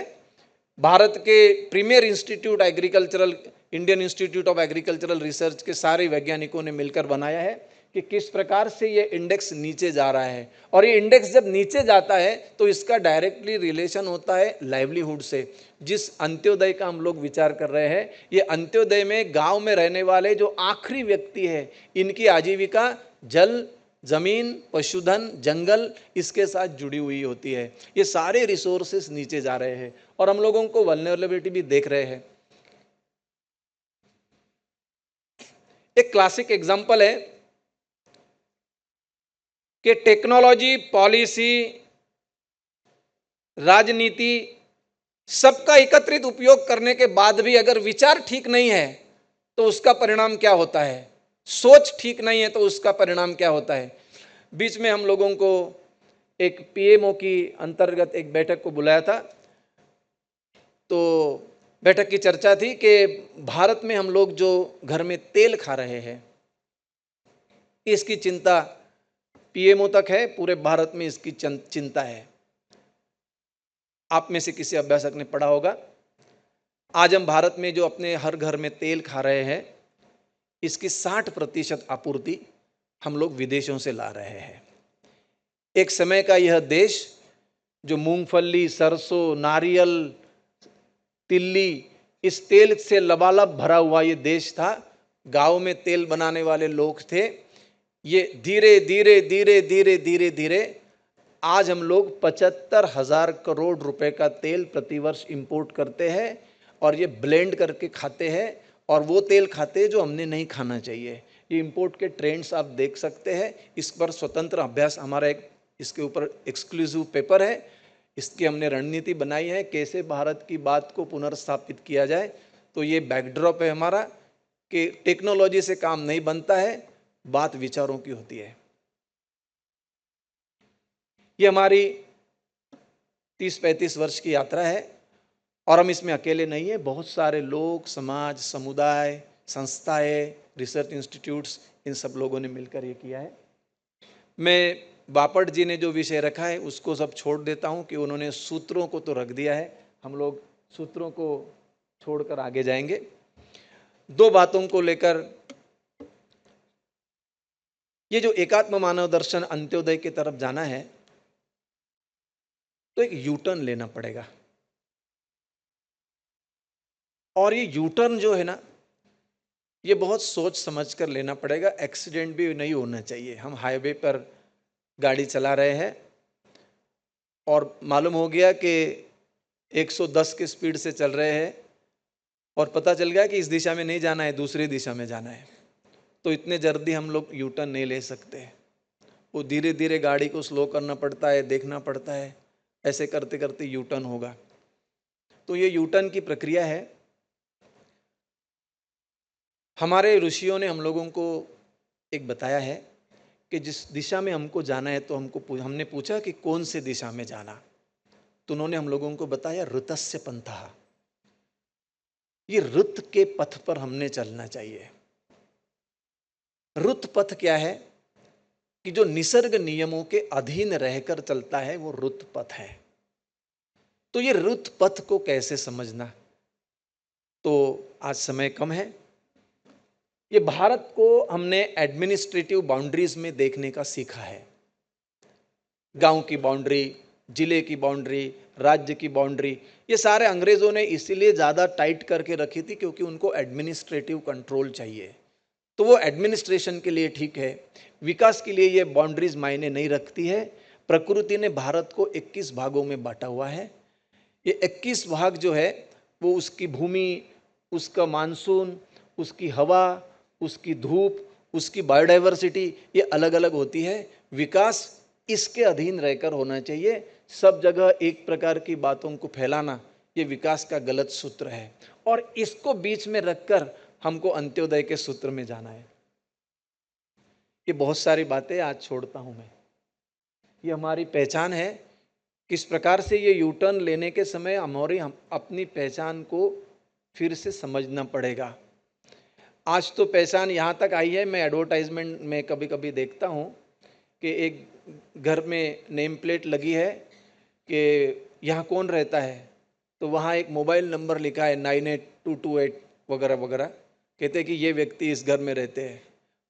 भारत के premier institute agricultural, Indian institute of agricultural research के सारे वैज्ञानिकों ने मिलकर बनाया है कि किस प्रकार से ये इंडेक्स नीचे जा रहा है। और ये इंडेक्स जब नीचे जाता है तो इसका डायरेक्टली रिलेशन होता है लाइवलीहुड से। जिस अंत्योदय का हम लोग विचार कर रहे हैं, ये अंत्योदय में गांव में रहने वाले जो आखिरी व्यक्ति है, इनकी आजीविका जल, जमीन, पशुधन, जंगल, इसके साथ जुड़ी हुई होती है। ये सारे रिसोर्सेस नीचे जा रहे हैं और हम लोगों को वल्नरेबिलिटी भी देख रहे हैं। एक क्लासिक एग्जांपल है कि टेक्नोलॉजी, पॉलिसी, राजनीति सबका एकत्रित उपयोग करने के बाद भी अगर विचार ठीक नहीं है तो उसका परिणाम क्या होता है, सोच ठीक नहीं है तो उसका परिणाम क्या होता है। बीच में हम लोगों को एक पीएमओ की अंतर्गत एक बैठक को बुलाया था, तो बैठक की चर्चा थी कि भारत में हम लोग जो घर में तेल खा रहे हैं, इसकी चिंता पीएमओ तक है, पूरे भारत में इसकी चिंता है। आप में से किसी अभ्यासक ने पढ़ा होगा, आज हम भारत में जो अपने हर घर में तेल खा रहे हैं, इसकी 60% आपूर्ति हम लोग विदेशों से ला रहे हैं। एक समय का यह देश जो मूंगफली, सरसों, नारियल, तिल्ली, इस तेल से लबालब भरा हुआ ये देश था। गांव में तेल बनाने वाले लोग थे। ये धीरे धीरे धीरे धीरे धीरे धीरे आज हम लोग 75,000 करोड़ रुपए का तेल प्रतिवर्ष इंपोर्ट करते हैं और ये ब्लेंड करके खाते हैं, और वो तेल खाते हैं जो हमने नहीं खाना चाहिए। ये इंपोर्ट के ट्रेंड्स आप देख सकते हैं। इस पर स्वतंत्र अभ्यास हमारा एक, इसके ऊपर एक्सक्लूसिव पेपर है। इसकी हमने रणनीति बनाई है कैसे भारत की बात को पुनर्स्थापित किया जाए। तो ये बैकड्रॉप है हमारा कि टेक्नोलॉजी से काम नहीं बनता है, बात विचारों की होती है। ये हमारी 30-35 वर्ष की यात्रा है और हम इसमें अकेले नहीं है। बहुत सारे लोग, समाज, समुदाय, संस्थाएं, रिसर्च इंस्टीट्यूट्स, इन सब लोगों ने मिलकर ये किया है। मैं बापट जी ने जो विषय रखा है उसको सब छोड़ देता हूं कि उन्होंने सूत्रों को तो रख दिया है, हम लोग सूत्रों को छोड़कर आगे जाएंगे। दो बातों को लेकर, ये जो एकात्म मानव दर्शन अंत्योदय की तरफ जाना है तो एक यू टर्न लेना पड़ेगा, और ये यू टर्न जो है ना, ये बहुत सोच समझ कर लेना पड़ेगा। एक्सीडेंट भी नहीं होना चाहिए। हम हाईवे पर गाड़ी चला रहे हैं और मालूम हो गया कि 110 की स्पीड से चल रहे हैं और पता चल गया कि इस दिशा में नहीं जाना है, दूसरी दिशा में जाना है, तो इतने जल्दी हम लोग यू टर्न नहीं ले सकते। वो धीरे धीरे गाड़ी को स्लो करना पड़ता है, देखना पड़ता है, ऐसे करते करते यू टर्न होगा। तो ये यू टर्न की प्रक्रिया है। हमारे ऋषियों ने हम लोगों को एक बताया है कि जिस दिशा में हमको जाना है, तो हमने पूछा कि कौन से दिशा में जाना, तो उन्होंने हम लोगों को बताया ऋतस्य पंथः, ये ऋत के पथ पर हमने चलना चाहिए। ऋत पथ क्या है कि जो निसर्ग नियमों के अधीन रहकर चलता है, वो ऋत पथ है। तो ये ऋत पथ को कैसे समझना, तो आज समय कम है। ये भारत को हमने एडमिनिस्ट्रेटिव बाउंड्रीज में देखने का सीखा है। गांव की बाउंड्री, जिले की बाउंड्री, राज्य की बाउंड्री, ये सारे अंग्रेजों ने इसीलिए ज़्यादा टाइट करके रखी थी क्योंकि उनको एडमिनिस्ट्रेटिव कंट्रोल चाहिए। तो वो एडमिनिस्ट्रेशन के लिए ठीक है, विकास के लिए ये बाउंड्रीज मायने नहीं रखती है। प्रकृति ने भारत को 21 भागों में बांटा हुआ है। ये 21 भाग जो है वो उसकी भूमि, उसका मानसून, उसकी हवा, उसकी धूप, उसकी बायोडाइवर्सिटी, ये अलग अलग होती है। विकास इसके अधीन रहकर होना चाहिए। सब जगह एक प्रकार की बातों को फैलाना, ये विकास का गलत सूत्र है, और इसको बीच में रखकर हमको अंत्योदय के सूत्र में जाना है। ये बहुत सारी बातें आज छोड़ता हूं मैं। ये हमारी पहचान है। किस प्रकार से ये यू टर्न लेने के समय हम अपनी पहचान को फिर से समझना पड़ेगा। आज तो पहचान यहाँ तक आई है, मैं एडवर्टाइजमेंट में कभी कभी देखता हूँ कि एक घर में नेम प्लेट लगी है कि यहाँ कौन रहता है, तो वहाँ एक मोबाइल नंबर लिखा है 98228 वगैरह वगैरह। कहते हैं कि ये व्यक्ति इस घर में रहते हैं।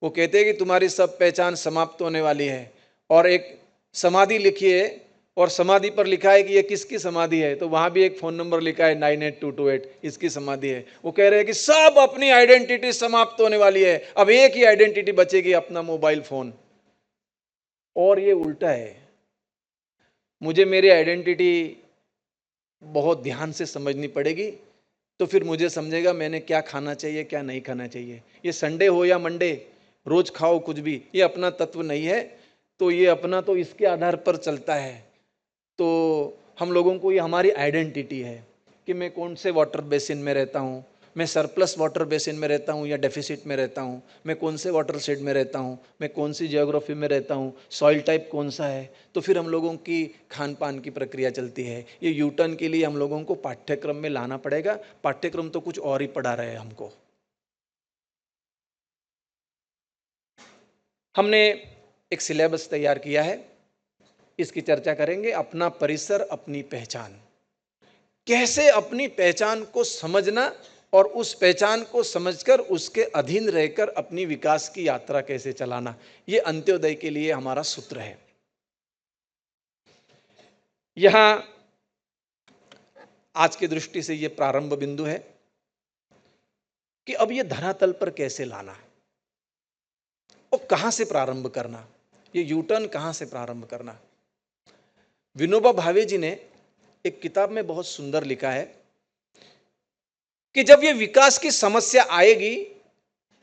वो कहते हैं कि तुम्हारी सब पहचान समाप्त होने वाली है, और एक समाधि लिखी है और समाधि पर लिखा है कि ये किसकी समाधि है, तो वहाँ भी एक फ़ोन नंबर लिखा है 98228, इसकी समाधि है। वो कह रहे हैं कि सब अपनी आइडेंटिटी समाप्त होने वाली है, अब एक ही आइडेंटिटी बचेगी, अपना मोबाइल फ़ोन। और ये उल्टा है। मुझे मेरी आइडेंटिटी बहुत ध्यान से समझनी पड़ेगी, तो फिर मुझे समझेगा मैंने क्या खाना चाहिए, क्या नहीं खाना चाहिए। ये संडे हो या मंडे, रोज खाओ कुछ भी, ये अपना तत्व नहीं है। तो ये अपना तो इसके आधार पर चलता है। तो हम लोगों को ये हमारी आइडेंटिटी है कि मैं कौन से वाटर बेसिन में रहता हूँ, मैं सरप्लस वाटर बेसिन में रहता हूँ या डेफिसिट में रहता हूँ, मैं कौन से वाटर शेड में रहता हूँ, मैं कौन सी जियोग्राफी में रहता हूँ, सॉइल टाइप कौन सा है। तो फिर हम लोगों की खान पान की प्रक्रिया चलती है। ये यू टर्न के लिए हम लोगों को पाठ्यक्रम में लाना पड़ेगा। पाठ्यक्रम तो कुछ और ही पढ़ा रहे हैं हमको। हमने एक सिलेबस तैयार किया है, इसकी चर्चा करेंगे। अपना परिसर अपनी पहचान, कैसे अपनी पहचान को समझना और उस पहचान को समझकर उसके अधीन रहकर अपनी विकास की यात्रा कैसे चलाना, ये अंत्योदय के लिए हमारा सूत्र है। यहां आज की दृष्टि से ये प्रारंभ बिंदु है कि अब ये धरातल पर कैसे लाना और कहां से प्रारंभ करना, ये यू टर्न कहां से प्रारंभ करना। विनोबा भावे जी ने एक किताब में बहुत सुंदर लिखा है कि जब ये विकास की समस्या आएगी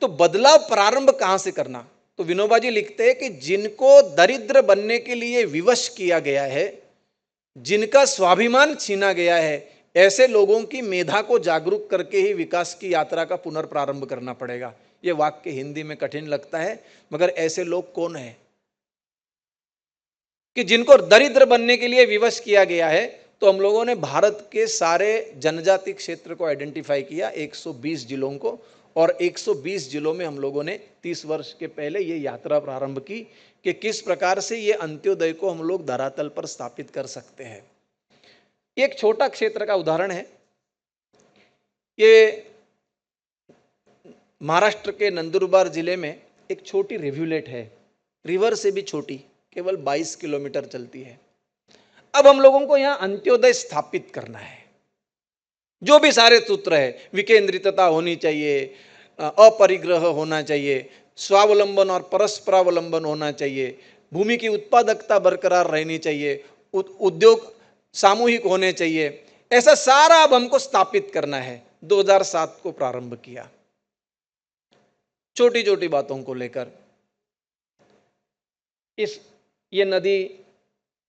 तो बदलाव प्रारंभ कहां से करना। तो विनोबा जी लिखते हैं कि जिनको दरिद्र बनने के लिए विवश किया गया है, जिनका स्वाभिमान छीना गया है, ऐसे लोगों की मेधा को जागरूक करके ही विकास की यात्रा का पुनर्प्रारंभ करना पड़ेगा। ये वाक्य हिंदी में कठिन लगता है, मगर ऐसे लोग कौन है कि जिनको दरिद्र बनने के लिए विवश किया गया है। तो हम लोगों ने भारत के सारे जनजाति क्षेत्र को आइडेंटिफाई किया, 120 जिलों को, और 120 जिलों में हम लोगों ने 30 वर्ष के पहले ये यात्रा प्रारंभ की कि किस प्रकार से ये अंत्योदय को हम लोग धरातल पर स्थापित कर सकते हैं। एक छोटा क्षेत्र का उदाहरण है, ये महाराष्ट्र के नंदुरबार जिले में एक छोटी रिव्यूलेट है, रिवर से भी छोटी, केवल 22 किलोमीटर चलती है। अब हम लोगों को यहां अंत्योदय स्थापित करना है। जो भी सारे सूत्र है, विकेंद्रितता होनी चाहिए, अपरिग्रह होना चाहिए, स्वावलंबन और परस्परावलंबन होना चाहिए, भूमि की उत्पादकता बरकरार रहनी चाहिए, उद्योग सामूहिक होने चाहिए, ऐसा सारा अब हमको स्थापित करना है। 2007 को प्रारंभ किया, छोटी छोटी बातों को लेकर। ये नदी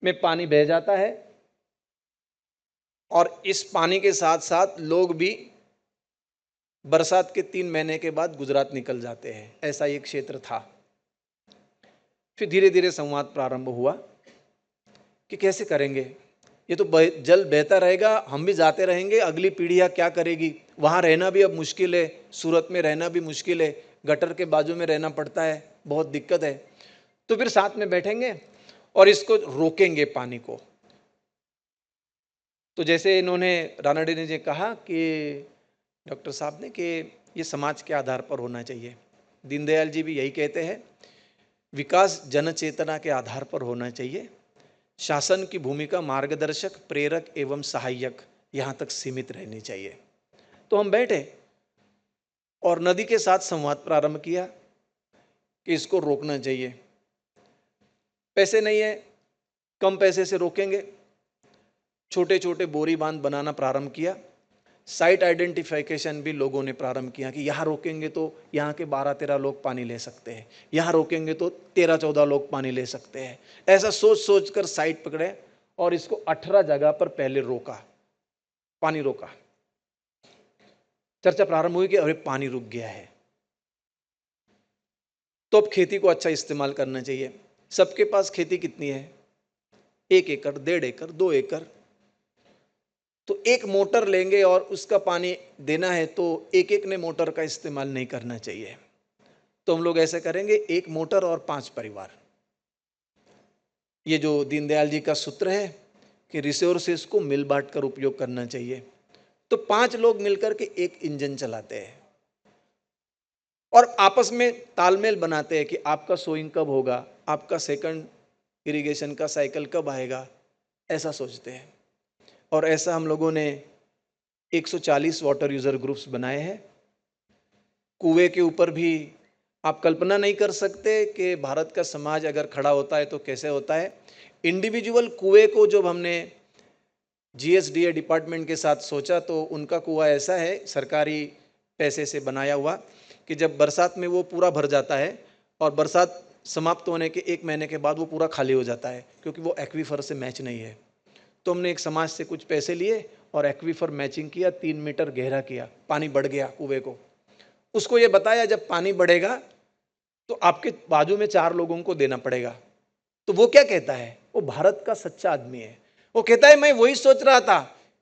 में पानी बह जाता है और इस पानी के साथ साथ लोग भी बरसात के 3 महीने के बाद गुजरात निकल जाते हैं। ऐसा एक क्षेत्र था। फिर धीरे धीरे संवाद प्रारंभ हुआ कि कैसे करेंगे, ये तो जल बहता रहेगा, हम भी जाते रहेंगे, अगली पीढ़ियां क्या करेगी, वहां रहना भी अब मुश्किल है, सूरत में रहना भी मुश्किल है, गटर के बाजू में रहना पड़ता है, बहुत दिक्कत है। तो फिर साथ में बैठेंगे और इसको रोकेंगे पानी को। तो जैसे इन्होंने रानडे ने जी कहा कि डॉक्टर साहब ने कि ये समाज के आधार पर होना चाहिए। दीनदयाल जी भी यही कहते हैं, विकास जन चेतना के आधार पर होना चाहिए। शासन की भूमिका मार्गदर्शक, प्रेरक एवं सहायक यहाँ तक सीमित रहनी चाहिए। तो हम बैठे और नदी के साथ संवाद प्रारंभ किया कि इसको रोकना चाहिए। पैसे नहीं है, कम पैसे से रोकेंगे। छोटे छोटे बोरी बांध बनाना प्रारंभ किया। साइट आइडेंटिफिकेशन भी लोगों ने प्रारंभ किया कि यहाँ रोकेंगे तो यहाँ के 12-13 लोग पानी ले सकते हैं, यहाँ रोकेंगे तो 13-14 लोग पानी ले सकते हैं। ऐसा सोच सोच कर साइट पकड़े और इसको 18 जगह पर पहले रोका, पानी रोका। चर्चा प्रारंभ हुई कि अरे पानी रुक गया है, तो अब खेती को अच्छा इस्तेमाल करना चाहिए। सबके पास खेती कितनी है? 1 एकड़, 1.5 एकड़, 2 एकड़। तो एक मोटर लेंगे और उसका पानी देना है तो एक एक ने मोटर का इस्तेमाल नहीं करना चाहिए। तो हम लोग ऐसे करेंगे, 1 मोटर और 5 परिवार। ये जो दीनदयाल जी का सूत्र है कि रिसोर्सेस को मिल बांट कर उपयोग करना चाहिए। तो 5 लोग मिलकर के एक इंजन चलाते हैं और आपस में तालमेल बनाते हैं कि आपका सोइंग कब होगा, आपका सेकंड इरिगेशन का साइकिल कब आएगा, ऐसा सोचते हैं। और ऐसा हम लोगों ने 140 वाटर यूजर ग्रुप्स बनाए हैं। कुएं के ऊपर भी आप कल्पना नहीं कर सकते कि भारत का समाज अगर खड़ा होता है तो कैसे होता है। इंडिविजुअल कुएं को जब हमने जीएसडीए डिपार्टमेंट के साथ सोचा तो उनका कुआं ऐसा है, सरकारी पैसे से बनाया हुआ, कि जब बरसात में वो पूरा भर जाता है और बरसात समाप्त होने के 1 महीने के बाद वो पूरा खाली हो जाता है, क्योंकि वो एक्वीफर से मैच नहीं है। तो हमने एक समाज से कुछ पैसे लिए और एक्वीफर मैचिंग किया, 3 मीटर गहरा किया, पानी बढ़ गया कुएं को। उसको ये बताया जब पानी बढ़ेगा तो आपके बाजू में 4 लोगों को देना पड़ेगा। तो वो क्या कहता है, वो भारत का सच्चा आदमी है। वो कहता है मैं वही सोच रहा था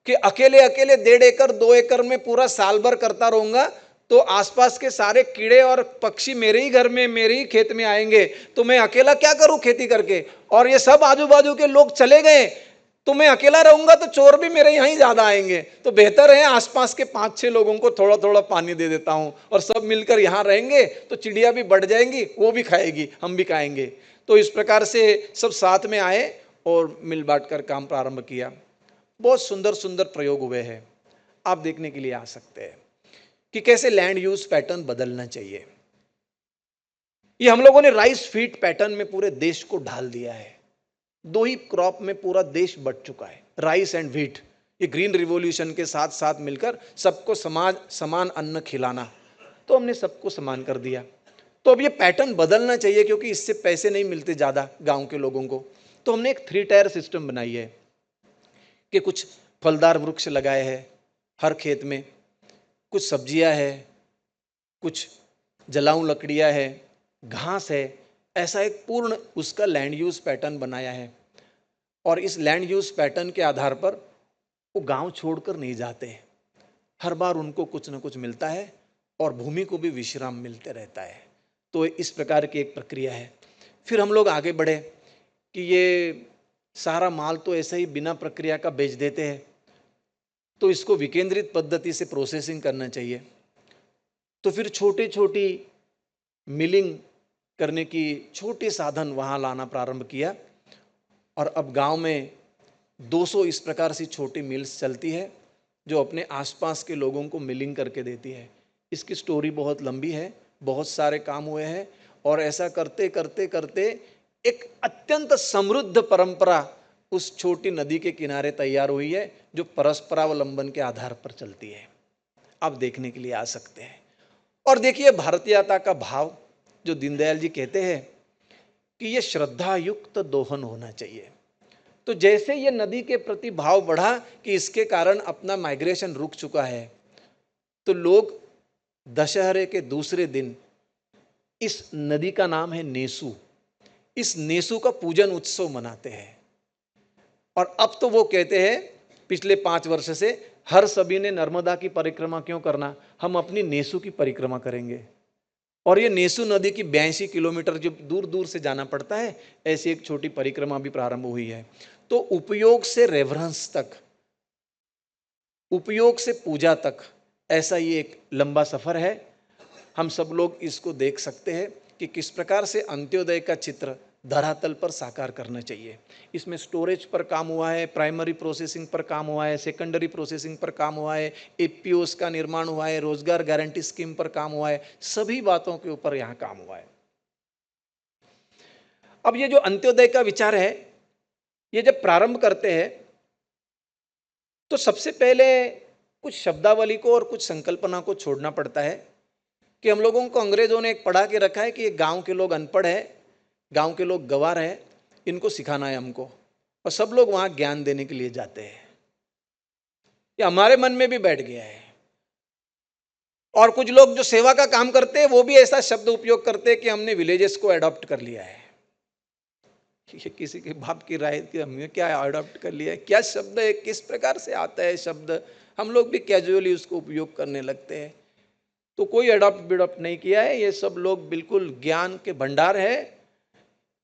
कि अकेले अकेले 1.5 एकड़ 2 एकड़ में पूरा साल भर करता रहूंगा तो आसपास के सारे कीड़े और पक्षी मेरे ही घर में, मेरे ही खेत में आएंगे, तो मैं अकेला क्या करूं खेती करके, और ये सब आजू बाजू के लोग चले गए तो मैं अकेला रहूंगा तो चोर भी मेरे यहाँ ही ज्यादा आएंगे। तो बेहतर है आसपास के 5-6 लोगों को थोड़ा थोड़ा पानी दे देता हूं और सब मिलकर यहाँ रहेंगे तो चिड़िया भी बढ़ जाएंगी, वो भी खाएगी, हम भी खाएंगे। तो इस प्रकार से सब साथ में आए और मिल बांट कर काम प्रारंभ किया। बहुत सुंदर सुंदर प्रयोग हुए हैं, आप देखने के लिए आ सकते हैं कि कैसे लैंड यूज पैटर्न बदलना चाहिए। ये हम लोगों ने राइस फीड पैटर्न में पूरे देश को ढाल दिया है। 2 ही क्रॉप में पूरा देश बट चुका है, राइस एंड व्हीट। ये ग्रीन रिवॉल्यूशन के साथ साथ मिलकर सबको समान अन्न खिलाना, तो हमने सबको समान कर दिया। तो अब ये पैटर्न बदलना चाहिए क्योंकि इससे पैसे नहीं मिलते ज़्यादा गांव के लोगों को। तो हमने एक 3 टायर सिस्टम बनाई है कि कुछ फलदार वृक्ष लगाए हैं हर खेत में, कुछ सब्जियां है, कुछ जलाऊ लकड़ियां है, घास है। ऐसा एक पूर्ण उसका लैंड यूज पैटर्न बनाया है और इस लैंड यूज पैटर्न के आधार पर वो गांव छोड़कर नहीं जाते, हर बार उनको कुछ ना कुछ मिलता है और भूमि को भी विश्राम मिलते रहता है। तो इस प्रकार की एक प्रक्रिया है। फिर हम लोग आगे बढ़े कि ये सारा माल तो ऐसे ही बिना प्रक्रिया का बेच देते हैं, तो इसको विकेंद्रित पद्धति से प्रोसेसिंग करना चाहिए। तो फिर छोटी छोटी मिलिंग करने की छोटे साधन वहाँ लाना प्रारंभ किया और अब गांव में 200 इस प्रकार से छोटी मिल्स चलती है जो अपने आसपास के लोगों को मिलिंग करके देती है। इसकी स्टोरी बहुत लंबी है, बहुत सारे काम हुए हैं और ऐसा करते करते करते एक अत्यंत समृद्ध परंपरा उस छोटी नदी के किनारे तैयार हुई है जो परस्परावलंबन के आधार पर चलती है। आप देखने के लिए आ सकते हैं। और देखिए भारतीयता का भाव जो दीनदयाल जी कहते हैं कि ये श्रद्धा युक्त दोहन होना चाहिए। तो जैसे ये नदी के प्रति भाव बढ़ा कि इसके कारण अपना माइग्रेशन रुक चुका है, तो लोग दशहरे के दूसरे दिन, इस नदी का नाम है नेसु, इस नेसु का पूजन उत्सव मनाते हैं। और अब तो वो कहते हैं पिछले 5 वर्ष से, हर सभी ने नर्मदा की परिक्रमा क्यों करना, हम अपनी नेसु की परिक्रमा करेंगे। और ये नेसु नदी की 82 किलोमीटर जो दूर दूर से जाना पड़ता है, ऐसी एक छोटी परिक्रमा भी प्रारंभ हुई है। तो उपयोग से रेवरेंस तक, उपयोग से पूजा तक, ऐसा ये एक लंबा सफर है। हम सब लोग इसको देख सकते हैं कि किस प्रकार से अंत्योदय का चित्र धरातल पर साकार करना चाहिए। इसमें स्टोरेज पर काम हुआ है, प्राइमरी प्रोसेसिंग पर काम हुआ है, सेकेंडरी प्रोसेसिंग पर काम हुआ है, एपीओस का निर्माण हुआ है, रोजगार गारंटी स्कीम पर काम हुआ है, सभी बातों के ऊपर यहाँ काम हुआ है। अब ये जो अंत्योदय का विचार है, ये जब प्रारंभ करते हैं तो सबसे पहले कुछ शब्दावली को और कुछ संकल्पना को छोड़ना पड़ता है कि हम लोगों को अंग्रेजों ने एक पढ़ा के रखा है कि ये गांव के लोग अनपढ़ है, गांव के लोग गंवार है, इनको सिखाना है हमको, और सब लोग वहां ज्ञान देने के लिए जाते हैं। ये हमारे मन में भी बैठ गया है। और कुछ लोग जो सेवा का काम करते हैं वो भी ऐसा शब्द उपयोग करते हैं कि हमने विलेजेस को अडॉप्ट कर लिया है। ये किसी के बाप की राय कि हमने क्या अडॉप्ट कर लिया है, क्या शब्द है, किस प्रकार से आता है शब्द, हम लोग भी कैजुअली उसको उपयोग करने लगते हैं। तो कोई अडॉप्ट नहीं किया है, ये सब लोग बिल्कुल ज्ञान के भंडार है,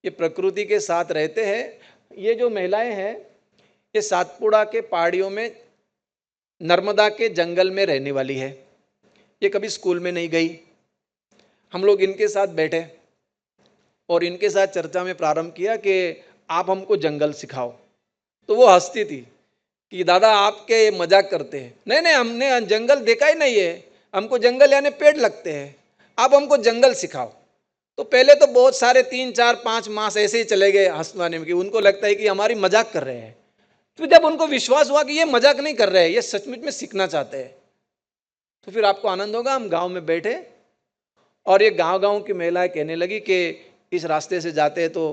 ये प्रकृति के साथ रहते हैं। ये जो महिलाएं हैं, ये सातपुड़ा के पहाड़ियों में नर्मदा के जंगल में रहने वाली है। ये कभी स्कूल में नहीं गई। हम लोग इनके साथ बैठे और इनके साथ चर्चा में प्रारंभ किया कि आप हमको जंगल सिखाओ। तो वो हंसती थी कि दादा आपके मजाक करते हैं। नहीं नहीं, हमने जंगल देखा ही नहीं है, हमको जंगल यानी पेड़ लगते हैं, आप हमको जंगल सिखाओ। तो पहले तो बहुत सारे 3, 4, 5 मास ऐसे ही चले गए हंसवाने में कि उनको लगता है कि हमारी मजाक कर रहे हैं। तो जब उनको विश्वास हुआ कि ये मजाक नहीं कर रहे हैं, ये सचमुच में सीखना चाहते हैं, तो फिर आपको आनंद होगा। हम गांव में बैठे और ये गांव की महिलाएं कहने लगी कि इस रास्ते से जाते हैं तो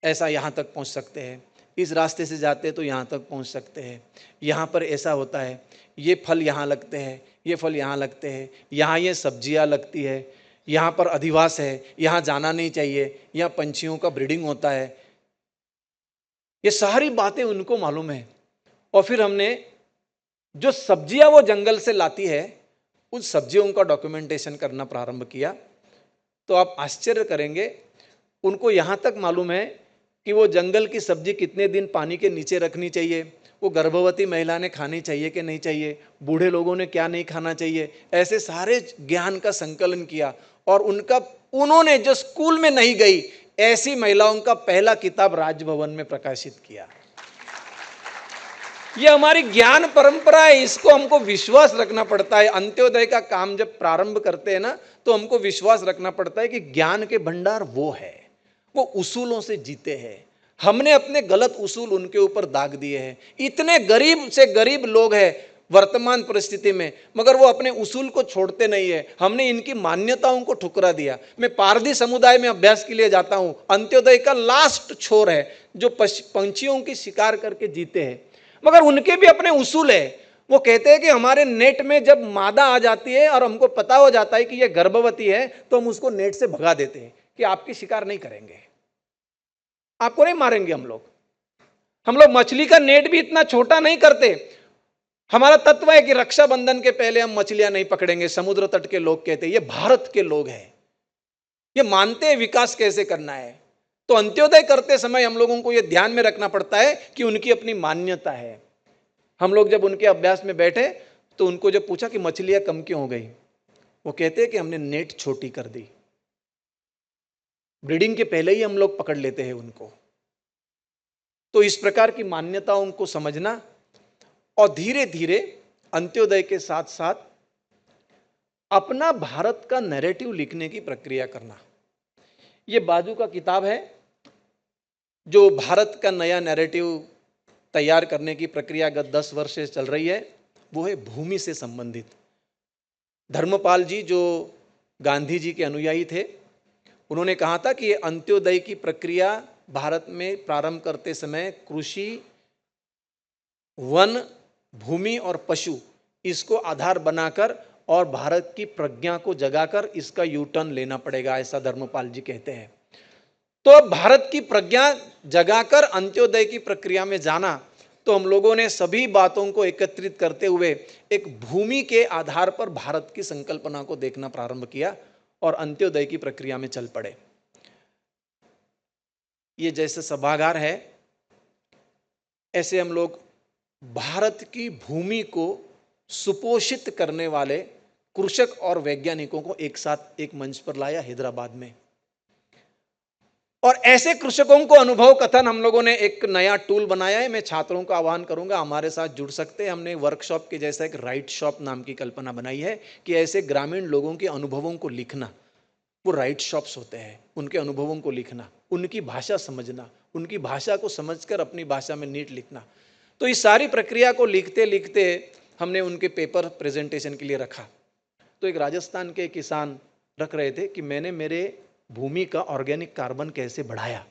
ऐसा यहाँ तक पहुँच सकते हैं, इस रास्ते से जाते हैं तो यहाँ तक पहुँच सकते हैं, यहाँ पर ऐसा होता है, ये फल यहाँ लगते हैं, ये फल यहाँ लगते हैं, यहाँ ये सब्जियाँ लगती है, यहाँ पर अधिवास है, यहाँ जाना नहीं चाहिए, यहाँ पंछियों का ब्रीडिंग होता है। ये सारी बातें उनको मालूम है। और फिर हमने जो सब्जियां वो जंगल से लाती है, उस सब्जियों का डॉक्यूमेंटेशन करना प्रारंभ किया। तो आप आश्चर्य करेंगे, उनको यहाँ तक मालूम है कि वो जंगल की सब्जी कितने दिन पानी के नीचे रखनी चाहिए, वो गर्भवती महिला ने खानी चाहिए कि नहीं चाहिए, बूढ़े लोगों ने क्या नहीं खाना चाहिए, ऐसे सारे ज्ञान का संकलन किया। और उन्होंने जो स्कूल में नहीं गई ऐसी महिलाओं का पहला किताब राजभवन में प्रकाशित किया। ये हमारी ज्ञान परंपरा है, इसको हमको विश्वास रखना पड़ता है। अंत्योदय का काम जब प्रारंभ करते हैं ना, तो हमको विश्वास रखना पड़ता है कि ज्ञान के भंडार वो है, वो उसूलों से जीते हैं। हमने अपने गलत उसूल उनके ऊपर दाग दिए हैं। इतने गरीब से गरीब लोग हैं वर्तमान परिस्थिति में, मगर वो अपने उसूल को छोड़ते नहीं है। हमने इनकी मान्यताओं को ठुकरा दिया। मैं पारधी समुदाय में अभ्यास के लिए जाता हूं। अंत्योदय का लास्ट छोर है जो पंछियों की शिकार करके जीते हैं, मगर उनके भी अपने उसूल है। वो कहते हैं कि हमारे नेट में जब मादा आ जाती है और हमको पता हो जाता है कि ये गर्भवती है, तो हम उसको नेट से भगा देते हैं कि आपकी शिकार नहीं करेंगे, आपको नहीं मारेंगे। हम लोग मछली का नेट भी इतना छोटा नहीं करते। हमारा तत्व है कि रक्षाबंधन के पहले हम मछलियां नहीं पकड़ेंगे। समुद्र तट के लोग कहते हैं, ये भारत के लोग हैं, ये मानते हैं विकास कैसे करना है। तो अंत्योदय करते समय हम लोगों को यह ध्यान में रखना पड़ता है कि उनकी अपनी मान्यता है। हम लोग जब उनके अभ्यास में बैठे तो उनको जब पूछा कि मछलियां कम क्यों हो गई, वो कहते हैं कि हमने नेट छोटी कर दी। ब्रीडिंग के पहले ही हम लोग पकड़ लेते हैं उनको। तो इस प्रकार की मान्यताओं को समझना और धीरे धीरे अंत्योदय के साथ साथ अपना भारत का नैरेटिव लिखने की प्रक्रिया करना। ये बाजू का किताब है जो भारत का नया नैरेटिव तैयार करने की प्रक्रिया गत 10 वर्ष से चल रही है, वो है भूमि से संबंधित। धर्मपाल जी जो गांधी जी के अनुयायी थे, उन्होंने कहा था कि ये अंत्योदय की प्रक्रिया भारत में प्रारंभ करते समय कृषि, वन, भूमि और पशु इसको आधार बनाकर और भारत की प्रज्ञा को जगाकर इसका यू टर्न लेना पड़ेगा, ऐसा धर्मपाल जी कहते हैं। तो अब भारत की प्रज्ञा जगाकर अंत्योदय की प्रक्रिया में जाना, तो हम लोगों ने सभी बातों को एकत्रित करते हुए एक भूमि के आधार पर भारत की संकल्पना को देखना प्रारंभ किया और अंत्योदय की प्रक्रिया में चल पड़े। ये जैसे सभागार है, ऐसे हम लोग भारत की भूमि को सुपोषित करने वाले कृषक और वैज्ञानिकों को एक साथ एक मंच पर लाया हैदराबाद में। और ऐसे कृषकों को अनुभव कथन हम लोगों ने एक नया टूल बनाया है। मैं छात्रों का आह्वान करूंगा, हमारे साथ जुड़ सकते हैं। हमने वर्कशॉप के जैसा एक राइट शॉप नाम की कल्पना बनाई है कि ऐसे ग्रामीण लोगों के अनुभवों को लिखना, वो राइट शॉप्स होते हैं, उनके अनुभवों को लिखना, उनकी भाषा समझना, उनकी भाषा को समझकर अपनी भाषा में नीट लिखना। तो इस सारी प्रक्रिया को लिखते लिखते हमने उनके पेपर प्रेजेंटेशन के लिए रखा। तो एक राजस्थान के किसान रख रहे थे कि मैंने मेरे भूमि का ऑर्गेनिक कार्बन कैसे बढ़ाया।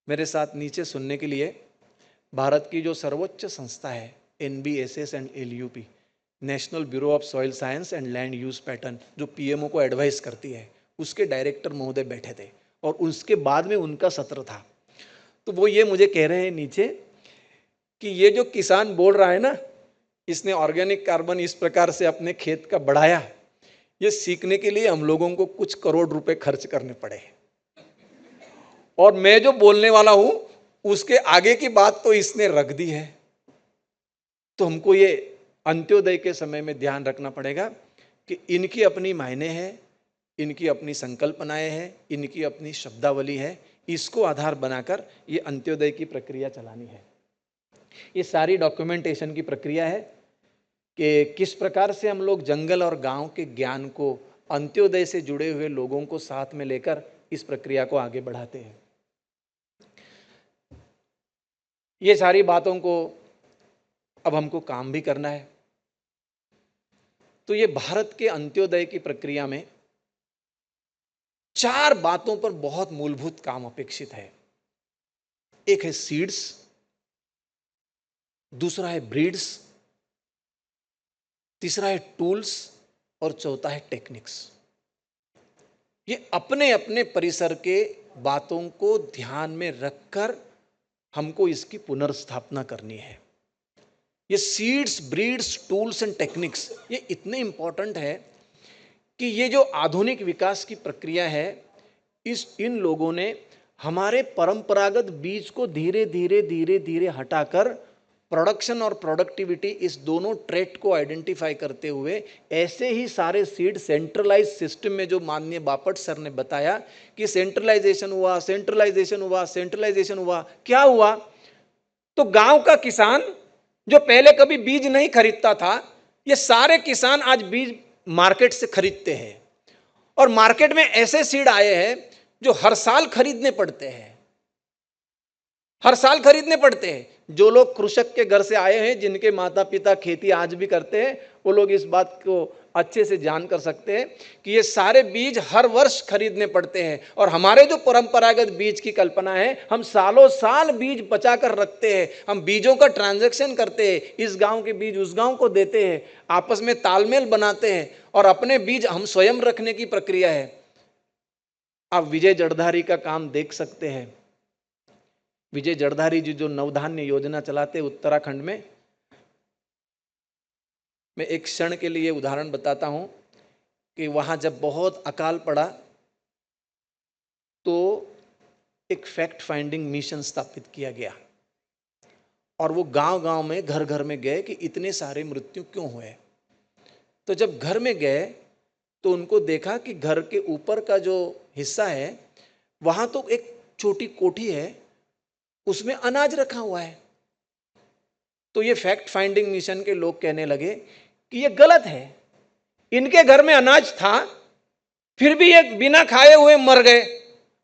मेरे साथ नीचे सुनने के लिए भारत की जो सर्वोच्च संस्था है NBSS and LUP, national bureau of soil science and land use pattern, जो PMO को एडवाइस करती है, उसके डायरेक्टर महोदय बैठे थे और उसके बाद में उनका सत्र था। तो वो ये मुझे कह रहे हैं नीचे कि ये जो किसान बोल रहा है ना, इसने ऑर्गेनिक कार्बन इस प्रकार से अपने खेत का बढ़ाया, ये सीखने के लिए हम लोगों को कुछ करोड़ रुपए खर्च करने पड़े। और मैं जो बोलने वाला हूं उसके आगे की बात तो इसने रख दी है। तो हमको ये अंत्योदय के समय में ध्यान रखना पड़ेगा कि इनकी अपनी मायने हैं, इनकी अपनी संकल्पनाएं हैं, इनकी अपनी शब्दावली है। इसको आधार बनाकर ये अंत्योदय की प्रक्रिया चलानी है। ये सारी डॉक्यूमेंटेशन की प्रक्रिया है कि किस प्रकार से हम लोग जंगल और गांव के ज्ञान को अंत्योदय से जुड़े हुए लोगों को साथ में लेकर इस प्रक्रिया को आगे बढ़ाते हैं। ये सारी बातों को अब हमको काम भी करना है। तो ये भारत के अंत्योदय की प्रक्रिया में 4 बातों पर बहुत मूलभूत काम अपेक्षित है। एक है सीड्स, दूसरा है ब्रीड्स, तीसरा है टूल्स और चौथा है टेक्निक्स। ये अपने अपने परिसर के बातों को ध्यान में रखकर हमको इसकी पुनर्स्थापना करनी है। ये seeds, breeds, tools and techniques ये इतने इंपॉर्टेंट है कि ये जो आधुनिक विकास की प्रक्रिया है, इन लोगों ने हमारे परंपरागत बीज को धीरे धीरे धीरे धीरे हटाकर प्रोडक्शन और प्रोडक्टिविटी, इस दोनों ट्रेट को आइडेंटिफाई करते हुए ऐसे ही सारे सीड सेंट्रलाइज सिस्टम में, जो माननीय बापट सर ने बताया कि सेंट्रलाइजेशन हुआ, सेंट्रलाइजेशन हुआ, सेंट्रलाइजेशन हुआ। क्या हुआ? तो गांव का किसान जो पहले कभी बीज नहीं खरीदता था, ये सारे किसान आज बीज मार्केट से खरीदते हैं। और मार्केट में ऐसे सीड आए हैं जो हर साल खरीदने पड़ते हैं, हर साल खरीदने पड़ते हैं। जो लोग कृषक के घर से आए हैं, जिनके माता पिता खेती आज भी करते हैं, वो लोग इस बात को अच्छे से जान कर सकते हैं कि ये सारे बीज हर वर्ष खरीदने पड़ते हैं। और हमारे जो परंपरागत बीज की कल्पना है, हम सालों साल बीज बचा कर रखते हैं, हम बीजों का ट्रांजैक्शन करते हैं, इस गांव के बीज उस गांव को देते हैं, आपस में तालमेल बनाते हैं और अपने बीज हम स्वयं रखने की प्रक्रिया है। आप विजय जड़धारी का काम देख सकते हैं। विजय जड़धारी जी जो नवधान्य योजना चलाते उत्तराखंड में, मैं एक क्षण के लिए उदाहरण बताता हूं कि वहां जब बहुत अकाल पड़ा तो एक फैक्ट फाइंडिंग मिशन स्थापित किया गया और वो गांव गांव में, घर घर में गए कि इतने सारे मृत्यु क्यों हुए। तो जब घर में गए तो उनको देखा कि घर के ऊपर का जो हिस्सा है, वहां तो एक छोटी कोठी है, उसमें अनाज रखा हुआ है। तो ये फैक्ट फाइंडिंग मिशन के लोग कहने लगे कि ये गलत है, इनके घर में अनाज था फिर भी ये बिना खाए हुए मर गए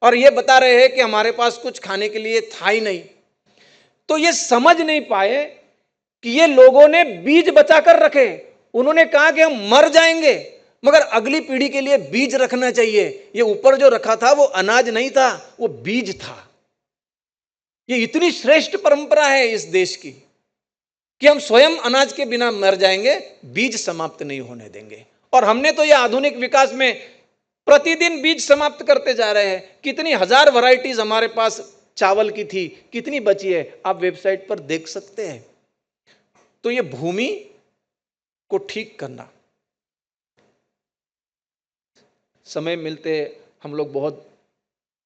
और ये बता रहे हैं कि हमारे पास कुछ खाने के लिए था ही नहीं। तो ये समझ नहीं पाए कि ये लोगों ने बीज बचा कर रखे। उन्होंने कहा कि हम मर जाएंगे, मगर अगली पीढ़ी के लिए बीज रखना चाहिए। ये ऊपर जो रखा था वो अनाज नहीं था, वो बीज था। ये इतनी श्रेष्ठ परंपरा है इस देश की कि हम स्वयं अनाज के बिना मर जाएंगे, बीज समाप्त नहीं होने देंगे। और हमने तो ये आधुनिक विकास में प्रतिदिन बीज समाप्त करते जा रहे हैं। कितनी हजार वैरायटीज हमारे पास चावल की थी, कितनी बची है, आप वेबसाइट पर देख सकते हैं। तो ये भूमि को ठीक करना, समय मिलते हम लोग बहुत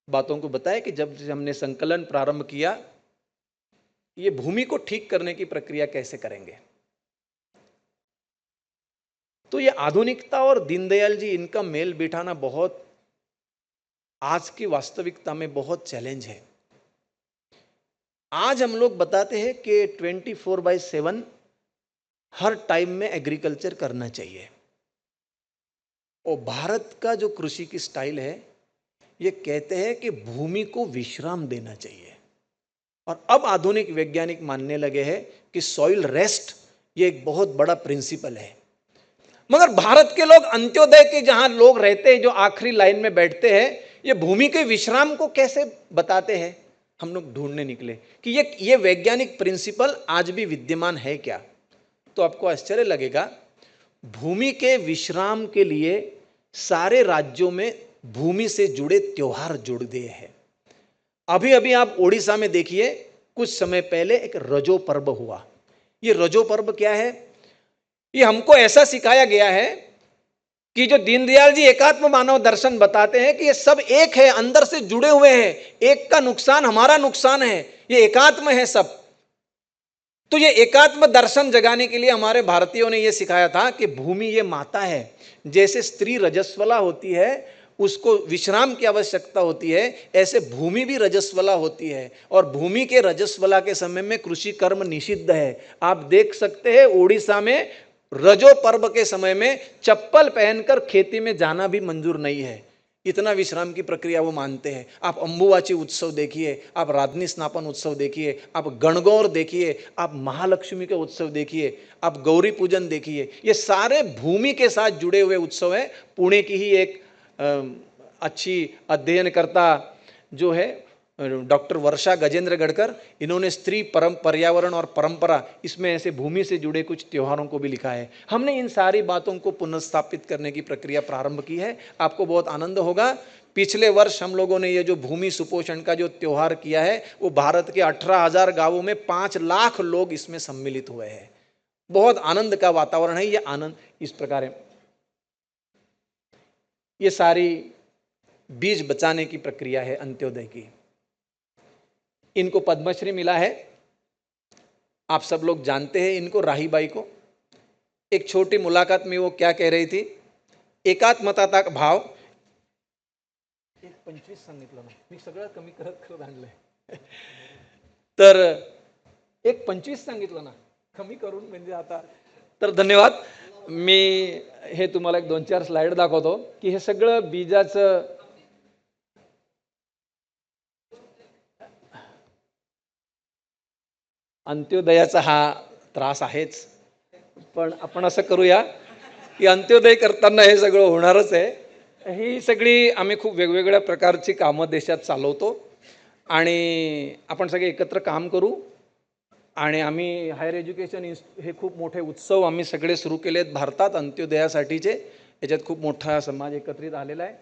बातों को बताए कि जब हमने संकलन प्रारंभ किया, ये भूमि को ठीक करने की प्रक्रिया कैसे करेंगे। तो ये आधुनिकता और दीनदयाल जी, इनका मेल बिठाना बहुत आज की वास्तविकता में बहुत चैलेंज है। आज हम लोग बताते हैं कि 24/7 हर टाइम में एग्रीकल्चर करना चाहिए। और भारत का जो कृषि की स्टाइल है, ये कहते हैं कि भूमि को विश्राम देना चाहिए। और अब आधुनिक वैज्ञानिक मानने लगे हैं कि सॉइल रेस्ट ये एक बहुत बड़ा प्रिंसिपल है। मगर भारत के लोग अंत्योदय के जहां लोग रहते हैं, जो आखिरी लाइन में बैठते हैं, ये भूमि के विश्राम को कैसे बताते हैं। हम लोग ढूंढने निकले कि ये वैज्ञानिक प्रिंसिपल आज भी विद्यमान है क्या। तो आपको आश्चर्य लगेगा, भूमि के विश्राम के लिए सारे राज्यों में भूमि से जुड़े त्योहार जुड़ गए हैं। अभी अभी आप ओडिशा में देखिए, कुछ समय पहले एक रजो पर्व हुआ। ये रजो पर्व क्या है, ये हमको ऐसा सिखाया गया है कि जो दीनदयाल जी एकात्म मानव दर्शन बताते हैं कि ये सब एक है, अंदर से जुड़े हुए हैं, एक का नुकसान हमारा नुकसान है, ये एकात्म है सब। तो ये एकात्म दर्शन जगाने के लिए हमारे भारतीयों ने ये सिखाया था कि भूमि ये माता है। जैसे स्त्री रजस्वला होती है, उसको विश्राम की आवश्यकता होती है, ऐसे भूमि भी रजस्वला होती है। और भूमि के रजस्वला के समय में कृषि कर्म निषिद्ध है। आप देख सकते हैं ओडिशा में रजो पर्व के समय में चप्पल पहनकर खेती में जाना भी मंजूर नहीं है। इतना विश्राम की प्रक्रिया वो मानते हैं। आप अंबुवाची उत्सव देखिए, आप राधनी स्नापन उत्सव देखिए, आप गणगौर देखिए, आप महालक्ष्मी के उत्सव देखिए, आप गौरी पूजन देखिए, ये सारे भूमि के साथ जुड़े हुए उत्सव हैं। पुणे की ही एक अच्छी अध्ययनकर्ता जो है डॉक्टर वर्षा गजेंद्र गढ़कर, इन्होंने स्त्री पर्यावरण और परंपरा, इसमें ऐसे भूमि से जुड़े कुछ त्योहारों को भी लिखा है। हमने इन सारी बातों को पुनर्स्थापित करने की प्रक्रिया प्रारंभ की है। आपको बहुत आनंद होगा, पिछले वर्ष हम लोगों ने ये जो भूमि सुपोषण का जो त्योहार किया है, वो भारत के 18,000 गांवों में 5 लाख लोग इसमें सम्मिलित हुए हैं। बहुत आनंद का वातावरण है। ये आनंद इस प्रकार है। ये सारी बीज बचाने की प्रक्रिया है अंत्योदय की। इनको पद्मश्री मिला है, आप सब लोग जानते हैं इनको, राही बाई को। एक छोटी मुलाकात में वो क्या कह रही थी, एकात्मता का भाव, 1:25 सांगितलं ना मी, सगळं कमी करत आणलंय, तर 1:25 सांगितलं ना, कमी करून म्हणजे आता तर धन्यवाद। मी हे तुम्हाला एक 2-4 स्लाइड दाखवतो की हे सगळं बीजाचं अंत्योदयाचा हा त्रास आहेच, पण आपण असं करूया की अंत्योदय करताना हे सगळं होणारच आहे। ही सगळी आम्ही खूप वेगवेगळ्या प्रकारची कामं देशात चालवतो आणि आपण सगळे एकत्र काम करू। आणि आम्ही हायर एज्युकेशन हे खूप मोठे उत्सव आम्ही सगळे सुरू केले आहेत भारतात अंत्योदयासाठीचे। याच्यात खूप मोठा समाज एकत्रित आलेला आहे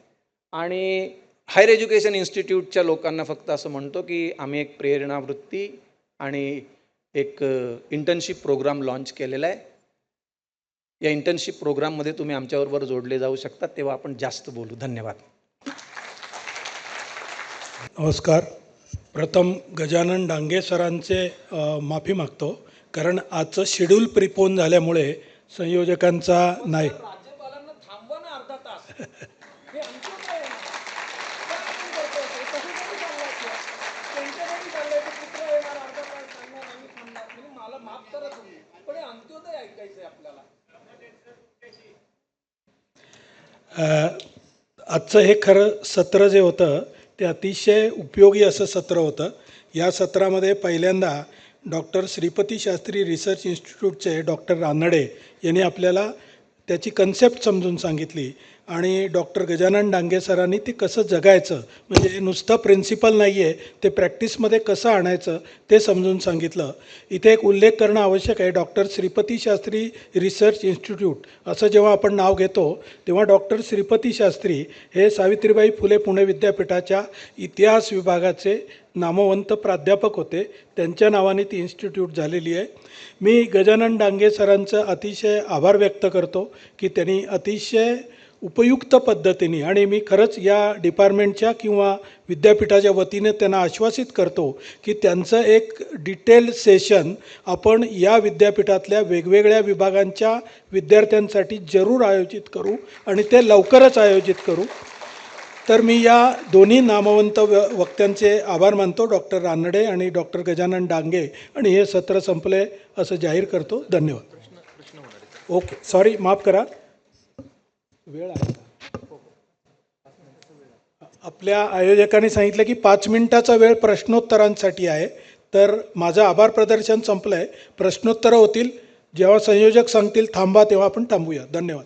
आणि हायर एज्युकेशन इन्स्टिट्यूटच्या लोकांना फक्त असं म्हणतो की आम्ही एक प्रेरणावृत्ती आणि एक इंटर्नशिप प्रोग्राम लॉन्च केलेला आहे। या इंटर्नशिप प्रोग्राममध्ये तुम्ही आमच्याबरोबर जोडले जाऊ शकता, तेव्हा आपण जास्त बोलू। धन्यवाद। नमस्कार। प्रथम गजानन डांगे सरांचे माफी मागतो, कारण आजचं शेड्यूल प्रिपोन झाल्यामुळे संयोजकांचा नाही। राज्यपालांना थांबवा ना अर्धा तास, हे अंत्योदय आहे ना, मला माफ करा तुम्ही, पण हे अंत्योदय ऐकायचंय आपल्याला। आजचं हे खरं सत्र जे होतं ते अतिशय उपयोगी असं सत्र होतं। या सत्रामध्ये पहिल्यांदा डॉक्टर श्रीपती शास्त्री रिसर्च इन्स्टिट्यूटचे डॉक्टर रानडे यांनी आपल्याला त्याची कन्सेप्ट समजून सांगितली आणि डॉक्टर गजानन डांगे सरांनी ते कसं जगायचं, म्हणजे नुसतं प्रिन्सिपल नाही आहे, ते प्रॅक्टिसमध्ये कसं आणायचं ते समजून सांगितलं. इथे एक उल्लेख करणं आवश्यक आहे. Doctor Shripati Shastri research institute असं जेव्हा आपण नाव घेतो तेव्हा डॉक्टर श्रीपती शास्त्री हे सावित्रीबाई फुले पुणे विद्यापीठाच्या इतिहास विभागाचे नामवंत प्राध्यापक होते. त्यांच्या नावाने ती इन्स्टिट्यूट झालेली आहे. मी गजानन डांगे सरांचं अतिशय आभार व्यक्त करतो की त्यांनी अतिशय उपयुक्त पद्धतीने, आणि मी खरंच या डिपार्टमेंटच्या किंवा विद्यापीठाच्या वतीने त्यांना आश्वासित करतो की त्यांचं एक डिटेल सेशन आपण या विद्यापीठातल्या वेगवेगळ्या विभागांच्या विद्यार्थ्यांसाठी जरूर आयोजित करू आणि ते लवकरच आयोजित करू. तर मी या दोन्ही नामवंत वक्त्यांचे आभार मानतो, डॉक्टर रानडे आणि डॉक्टर गजानन डांगे, आणि हे सत्र संपले असं जाहीर करतो. धन्यवाद. ओके, सॉरी, माफ करा, वेळ आहे. आपल्या आयोजकांनी सांगितलं की 5 मिनिटाचा वेळ प्रश्नोत्तरांसाठी आहे. तर माझं आभार प्रदर्शन संपलं आहे. प्रश्नोत्तरं होतील. जेव्हा संयोजक सांगतील थांबा तेव्हा आपण थांबूया. धन्यवाद.